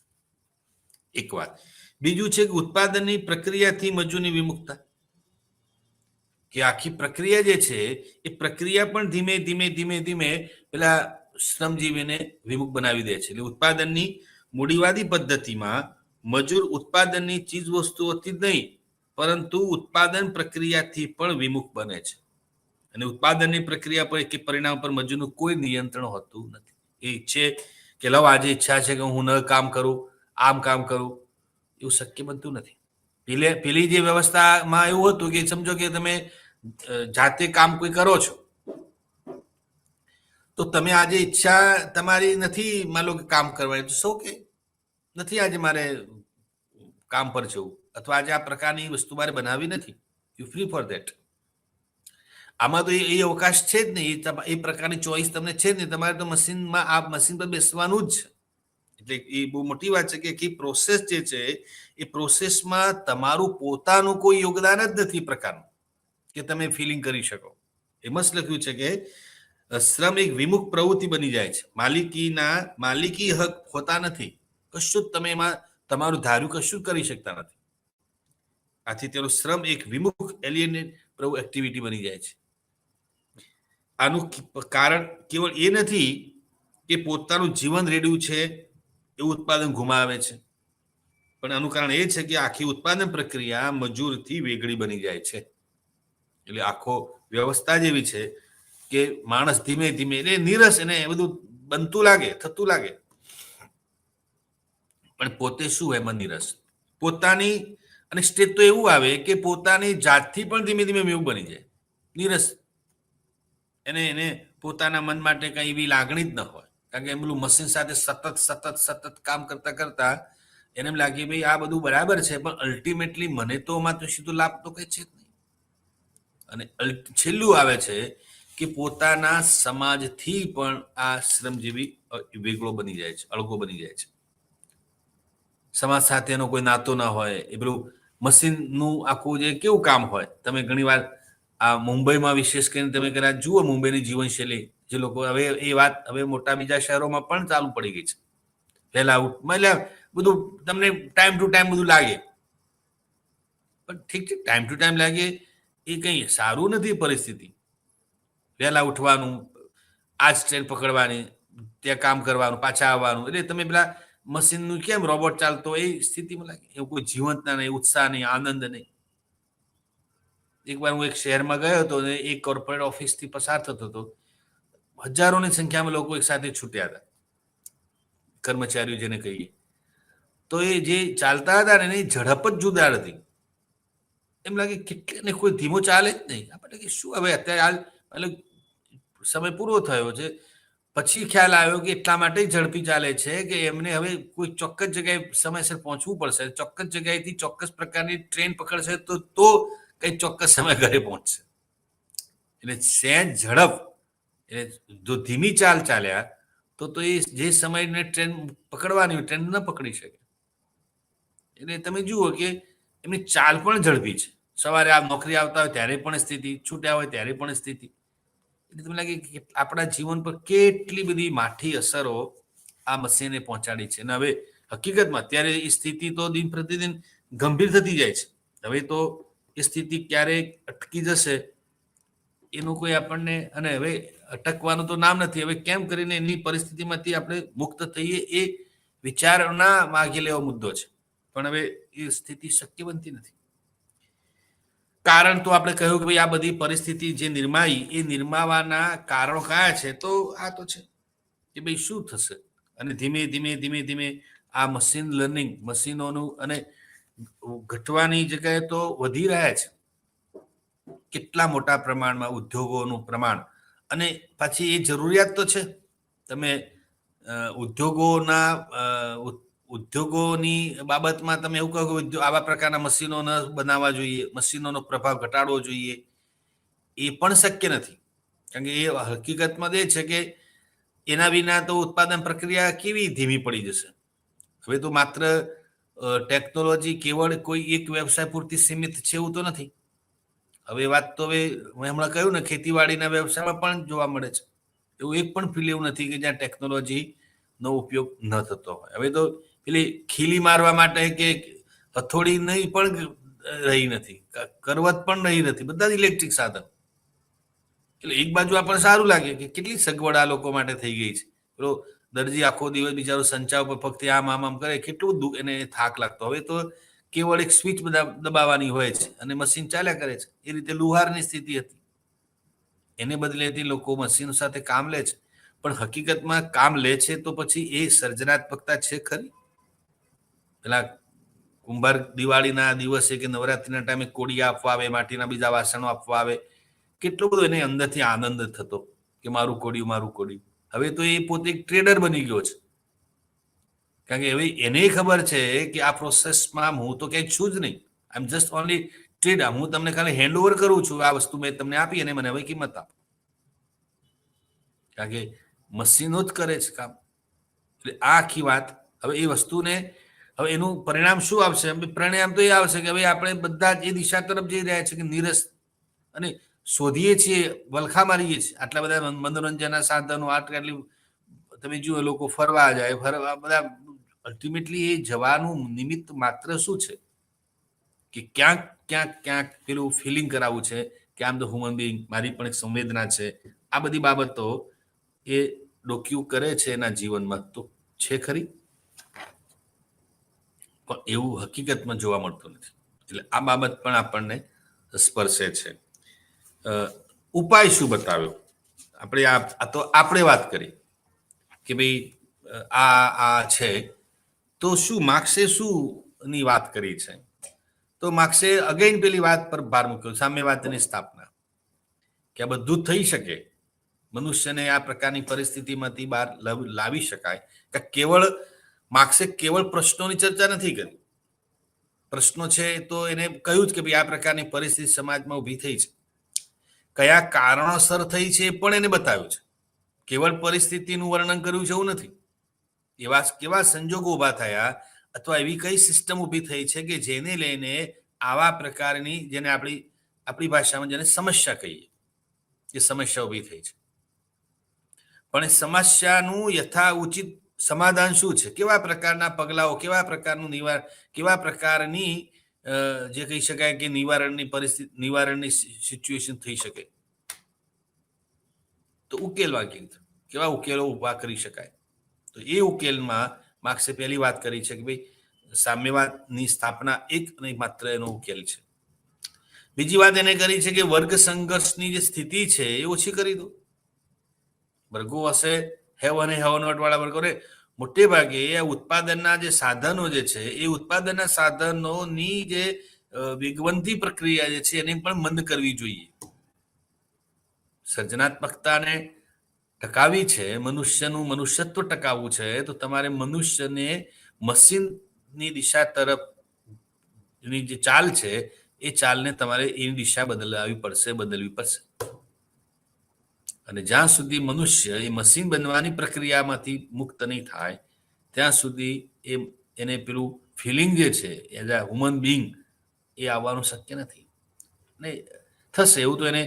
એક વાત. બીજું છે કે ઉત્પાદનની પ્રક્રિયાથી મજૂરની વિમુખતા, કે આખી પ્રક્રિયા જે છે એ પ્રક્રિયા પણ ધીમે ધીમે ધીમે ધીમે પેલા શ્રમજીવીને વિમુખ બનાવી દે છે. એટલે ઉત્પાદનની મૂડીવાદી પદ્ધતિમાં મજૂર ઉત્પાદનની ચીજ વસ્તુઓથી જ નહીં પરંતુ ઉત્પાદન પ્રક્રિયાથી પણ વિમુખ બને છે. અને ઉત્પાદનની પ્રક્રિયા પર કે પરિણામ પર મજૂરનું કોઈ નિયંત્રણ હોતું નથી. એ ઈચ્છે કે લાવ આજે ઈચ્છા છે કે હું ન કામ કરું, આમ કામ કરું, એવું શક્ય બનતું નથી. પેલી જે વ્યવસ્થામાં એવું હતું કે સમજો કે તમે જાતે કામ કોઈ કરો છો, તો તમે આજે ઈચ્છા તમારી નથી માનો કે કામ કરવાની, તો શું કે નથી આજે મારે કામ પર જવું, અથવા આજે આ પ્રકારની વસ્તુ મારે બનાવવી નથી, યુ ફ્રી ફોર ધેટ. આમાં તો એ અવકાશ છે જ નહીં, એ પ્રકારની ચોઈસ તમને છે જ નહીં. તમારે તો મશીનમાં આ મશીન પર બેસવાનું જ છે. એટલે એ બહુ મોટી વાત છે કે પ્રોસેસ જે છે એ પ્રોસેસમાં તમારું પોતાનું કોઈ યોગદાન જ નથી પ્રકારનું કે તમે ફિલિંગ કરી શકો. એમાં જ લખ્યું છે કે શ્રમ એક વિમુખ પ્રવૃત્તિ બની જાય છે. માલિકી હક હોતા નથી, કશું જ તમે એમાં તમારું ધાર્યું કશું જ કરી શકતા નથી. આથી તેનો શ્રમ એક વિમુખ એલિયનેટ એક્ટિવિટી બની જાય છે. આનું કારણ કેવળ એ નથી કે પોતાનું જીવન રેડ્યું છે એવું ઉત્પાદન ગુમાવે છે, પણ આનું કારણ એ છે કે આખી ઉત્પાદન પ્રક્રિયા મજૂરથી વેગળી બની જાય છે. એટલે આખો વ્યવસ્થા જેવી છે કે માણસ ધીમે ધીમે એટલે નીરસ, એને બધું બનતું લાગે, થતું લાગે, પણ પોતે શું એમાં નીરસ. પોતાની અને સ્ટેજ તો એવું આવે કે પોતાની જાતથી પણ ધીમે ધીમે એવું બની જાય નીરસ. એને પોતાના મન માટે કઈ એવી લાગણી જ ન હોય, કારણ કે એમનું મશીન સાથે સતત કામ કરતા કરતા એને એમ લાગે ભાઈ આ બધું બરાબર છે, પણ અલ્ટિમેટલી મને તો આમાં તો સીધો લાભ તો કઈ છે જ નહીં. અને છેલ્લું આવે છે કે પોતાના સમાજથી પણ આ શ્રમજીવી વેગળો બની જાય છે, અળગો બની જાય છે. સમાજ સાથે એનો કોઈ નાતો ના હોય. એ પેલું મશીનનું આખું જે કેવું કામ હોય, તમે ઘણી વાર આ મુંબઈમાં વિશેષ કરીને તમે કદાચ જુઓ મુંબઈની જીવનશૈલી, જે લોકો હવે એ વાત હવે મોટા બીજા શહેરોમાં પણ ચાલુ પડી ગઈ છે. પહેલા એટલે બધું તમને ટાઈમ ટુ ટાઈમ બધું લાગે, પણ ઠીક છે ટાઈમ ટુ ટાઈમ લાગે એ કંઈ સારું નથી પરિસ્થિતિ. વહેલા ઉઠવાનું, આ જ ટ્રેન પકડવાની, ત્યાં કામ કરવાનું, પાછા આવવાનું, એટલે તમે પેલા મશીનનું કેમ રોબોટ ચાલતો એ સ્થિતિમાં લાગે. એવું કોઈ જીવંતતા નહીં, ઉત્સાહ નહીં, આનંદ નહીં. એકવાર હું એક શહેરમાં ગયો હતો અને એક કોર્પોરેટ ઓફિસથી પસાર થતો હતો. હજારોની સંખ્યામાં લોકો એક સાથે છૂટ્યા હતા, કર્મચારીઓ જેને કહીએ. તો એ જે ચાલતા હતા ને એની ઝડપ જ જુદાર હતી. એમ લાગે કેટલે કોઈ ધીમો ચાલે જ નહીં. આપણે કે શું હવે અત્યારે હાલ સમય પૂરો થયો છે, પછી ખ્યાલ આવ્યો કે એટલા માટે ઝડપી ચાલે છે કે એમને હવે કોઈ ચોક્કસ જગ્યાએ સમયસર પહોંચવું પડશે. ચોક્કસ જગ્યાએથી ચોક્કસ પ્રકારની ટ્રેન પકડશે તો કઈ ચોક્કસ સમય ઘરે પહોંચશે. એટલે સહેજ ઝડપ, એટલે જો ધીમી ચાલ ચાલ્યા તો એ જે સમયને ટ્રેન પકડવાની હોય ટ્રેન ન પકડી શકે. એટલે તમે જુઓ કે એમની ચાલ પણ ઝડપી છે. સવારે આ નોકરી આવતા હોય ત્યારે પણ સ્થિતિ, છૂટ્યા હોય ત્યારે પણ સ્થિતિ. એટલે તમને લાગે કે આપણા જીવન પર કેટલી બધી માઠી અસરો આ મશીને પહોંચાડી છે. અને હવે હકીકતમાં અત્યારે એ સ્થિતિ તો દિન પ્રતિદિન ગંભીર થતી જાય છે. હવે તો એ સ્થિતિ ક્યારે અટકી જશે એનું કોઈ આપણને, અને હવે અટકવાનું તો નામ નથી. હવે કેમ કરીને એની પરિસ્થિતિમાંથી આપણે મુક્ત થઈએ એ વિચારણા માગી લેવો મુદ્દો છે, પણ હવે એ સ્થિતિ શક્ય બનતી નથી. કારણ તો આપણે કહ્યું કે ભાઈ આ બધી પરિસ્થિતિ જે નિર્માઈ, એ નિર્માવાના કારણો કયા છે? તો આ તો છે કે ભાઈ શું થશે. અને ધીમે ધીમે ધીમે ધીમે આ મશીન લર્નિંગ, મશીનોનું અને ઘટવાની જગ્યાએ તો વધી રહ્યા છે. કેટલા મોટા પ્રમાણમાં ઉદ્યોગોનું પ્રમાણ, અને પાછી એ જરૂરિયાત તો છે. તમે ઉદ્યોગોની બાબતમાં તમે એવું કહો કે આવા પ્રકારના મશીનો ન બનાવવા જોઈએ, મશીનોનો પ્રભાવ ઘટાડવો જોઈએ, એ પણ શક્ય નથી, કારણ કે એ હકીકતમાં એ છે કે એના વિના તો ઉત્પાદન પ્રક્રિયા કેવી ધીમી પડી જશે. હવે તો માત્ર ટેકનોલોજી કેવળ કોઈ એક વ્યવસાય પૂરતી સીમિત છે એવું તો નથી. હવે વાત તો હવે મેં હમણાં કહ્યું ને, ખેતીવાડીના વ્યવસાયમાં પણ જોવા મળે છે. એવું એક પણ ફિલ્ડ એવું નથી કે જ્યાં ટેકનોલોજીનો ઉપયોગ ન થતો હોય. હવે તો પેલી ખીલી મારવા માટે કે હથોડી નહીં પણ રહી નથી, કરવત પણ નહીં નથી, બધા જ ઇલેક્ટ્રિક સાધન. એટલે એક બાજુ આપણને સારું લાગે કે કેટલી સગવડ આ લોકો માટે થઈ ગઈ છે. પેલો દરજી આખો દિવસ બિચારો સંચા ઉપર ફક્ત આમ કરે, કેટલું એને થાક લાગતો. હવે તો કેવળ એક સ્વિચ દબાવવાની હોય છે અને મશીન ચાલ્યા કરે છે. એ રીતે લુહારની સ્થિતિ હતી, એને બદલેથી લોકો મશીન સાથે કામ લે છે. પણ હકીકતમાં કામ લે છે તો પછી એ સર્જનાત્મકતા છે ખરી? પેલા કુંભાર દિવાળીના દિવસે કે નવરાત્રીના ટાઈમે કોડિયા આપવા આવે, માટીના બીજા વાસણો આપવા આવે, કેટલો બધો એને અંદરથી આનંદ થતો કે મારું કોડિયું. હવે તો એ પોતે એક ટ્રેડર બની ગયો છે, કારણ કે હવે એને ખબર છે કે આ પ્રોસેસમાં હું તો કંઈ છું જ નહીં. આઈ એમ જસ્ટ ઓનલી ટ્રેડ. હું તમને ખાલી હેન્ડઓવર કરું છું, આ વસ્તુ મેં તમને આપી અને મને હવે કિંમત આપો, કારણ કે મશીનો જ કરે છે કામ. એટલે આ આખી વાત. હવે એ વસ્તુને હવે એનું પરિણામ શું આવશે? પરિણામ તો એ આવશે કે હવે આપણે બધા જ એ દિશા તરફ જઈ રહ્યા છે કે નીરસ અને શોધીએ છીએ, વલખા મારીએ છીએ. આટલા બધા મનોરંજનના સાધનો, આટલી તમે જુઓ લોકો ફરવા જાય, બધા અલ્ટિમેટલી એ જવાનું નિમિત્ત માત્ર શું છે કે ક્યાંક પેલું ફિલિંગ કરાવવું છે કે આમ ધ હ્યુમન બિંગ, મારી પણ એક સંવેદના છે. આ બધી બાબતો એ ડોક્યુ કરે છે એના જીવનમાં તો છે ખરી, પણ એવું હકીકતમાં જોવા મળતું નથી. એટલે આ બાબત પણ આપણને સ્પર્શે છે. ઉપાય શું બતાવ્યો? આપણે વાત કરી કે ભાઈ આ છે, તો શું માર્ક્સે શું ની વાત કરી છે? તો માર્ક્સે અગેન પેલી વાત પર ભાર મૂક્યો, સામ્યવાદની સ્થાપના, કે આ બધું થઈ શકે, મનુષ્યને આ પ્રકારની પરિસ્થિતિમાંથી બહાર લાવી શકાય. કે માર્ક્સે કેવળ પ્રશ્નોની ચર્ચા નથી કરી. પ્રશ્નો છે તો એને કહ્યું જ કે ભાઈ આ પ્રકારની પરિસ્થિતિ સમાજમાં ઊભી થઈ છે, કયા કારણોસર થઈ છે એ પણ એને બતાવ્યું છે. કેવળ પરિસ્થિતિનું વર્ણન કર્યું છે એવું નથી. કેવા સંજોગો ઊભા થયા અથવા એવી કઈ સિસ્ટમ ઊભી થઈ છે કે જેને લઈને આવા પ્રકારની, જેને આપણી ભાષામાં જેને સમસ્યા કહીએ, એ સમસ્યા ઊભી થઈ છે. પણ એ સમસ્યાનું યથાઉચિત સમાધાન શું છે? કેવા પ્રકારના પગલાઓ, કેવા પ્રકારનું કેવા પ્રકારની જે કહી શકાય કે નિવારણની સિચ્યુએશન થઈ શકે, તો ઉકેલવા કેવા ઉકેલો ઉભા કરી શકાય. તો એ ઉકેલમાં માર્ક્સે પહેલી વાત કરી છે કે ભાઈ સામ્યવાદની સ્થાપના એક અને માત્ર એનો ઉકેલ છે. બીજી વાત એને કરી છે કે વર્ગ સંઘર્ષની જે સ્થિતિ છે એ ઓછી કરી દો. વર્ગો હશે, હેવ અને હેવ નોટ વાળા વર્ગોને મોટે ભાગે એ ઉત્પાદનના જે સાધનો જે છે, એ ઉત્પાદનના સાધનોની જે વેગવંતી પ્રક્રિયા જે છે એને પણ મંદ કરવી જોઈએ. સર્જનાત્મકતાને ટકાવી છે, મનુષ્યનું મનુષ્યત્વ ટકાવવું છે, તો તમારે મનુષ્યને મશીનની દિશા તરફની જે ચાલ છે એ ચાલને તમારે એની દિશા બદલવી પડશે. અને જ્યાં સુધી મનુષ્ય એ મશીન બનવાની પ્રક્રિયામાંથી મુક્ત નહીં થાય ત્યાં સુધી એને પેલું ફિલિંગ જે છે એઝ અ હ્યુમન બિંગ એ આવવાનું શક્ય નથી. ને થશે એવું તો એને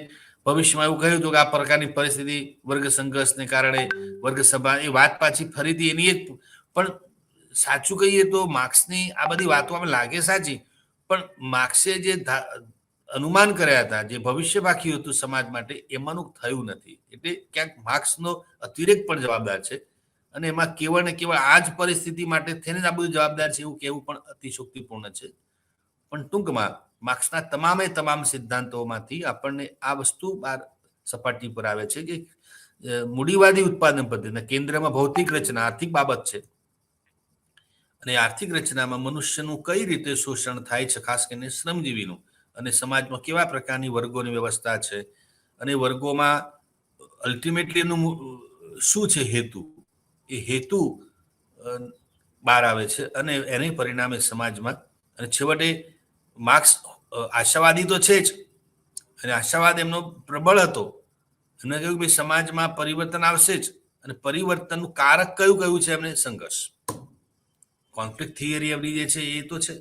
ભવિષ્યમાં એવું કહ્યું હતું કે આ પ્રકારની પરિસ્થિતિ વર્ગ સંઘર્ષને કારણે વર્ગ સભા, એ વાત પાછી ફરીથી એની એક, પણ સાચું કહીએ તો માર્ક્સની આ બધી વાતો આમ લાગે સાચી, પણ માર્ક્સે જે અનુમાન કર્યા હતા, જે ભવિષ્ય બાકી હતું સમાજ માટે, એમાંનું થયું નથી. એટલે ક્યાંક માર્ક્સનો અતિરેક પણ જવાબદાર છે, અને એમાં કેવળ ને કેવળ આ જ પરિસ્થિતિ માટે થઈને જ આ બધું જવાબદાર છે એવું કહેવું પણ અતિશોક્તિપૂર્ણ છે. પણ ટૂંકમાં માર્ક્સના તમામ સિદ્ધાંતોમાંથી આપણને આ વસ્તુ સપાટી પર આવે છે કે મૂડીવાદી ઉત્પાદન પદ્ધતિના કેન્દ્રમાં ભૌતિક રચના, આર્થિક બાબત છે, અને આર્થિક રચનામાં મનુષ્યનું કઈ રીતે શોષણ થાય છે, ખાસ કરીને શ્રમજીવીનું, અને સમાજમાં કેવા પ્રકારની વર્ગોની વ્યવસ્થા છે, અને વર્ગોમાં અલ્ટિમેટલી એનું શું છે હેતુ, એ હેતુ બહાર આવે છે, અને એને પરિણામે સમાજમાં, અને છેવટે માર્ક્સ આશાવાદી તો છે જ, અને આશાવાદ એમનો પ્રબળ હતો. એમને કહ્યું કે સમાજમાં પરિવર્તન આવશે જ, અને પરિવર્તનનું કારક કયું કયું છે એમને સંઘર્ષ. કોન્ફ્લિક્ટ થિયરી એમની જે છે એ તો છે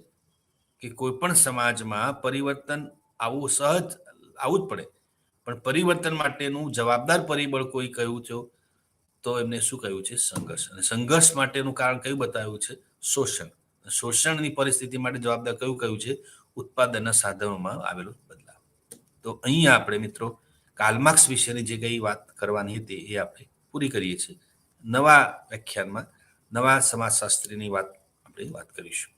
કે કોઈ પણ સમાજમાં પરિવર્તન આવવું સહજ આવવું જ પડે, પણ પરિવર્તન માટેનું જવાબદાર પરિબળ કોઈ કયું છે તો એમને શું કહ્યું છે? સંઘર્ષ. અને સંઘર્ષ માટેનું કારણ કયું બતાવ્યું છે? શોષણ. શોષણની પરિસ્થિતિ માટે જવાબદાર કયું કયું છે? ઉત્પાદનના સાધનોમાં આવેલો બદલાવ. તો અહીંયા આપણે મિત્રો કાર્લ માર્ક્સ વિશેની જે કઈ વાત કરવાની હતી એ આપણે પૂરી કરીએ છીએ. નવા વ્યાખ્યાનમાં નવા સમાજશાસ્ત્રીની વાત આપણે વાત કરીશું.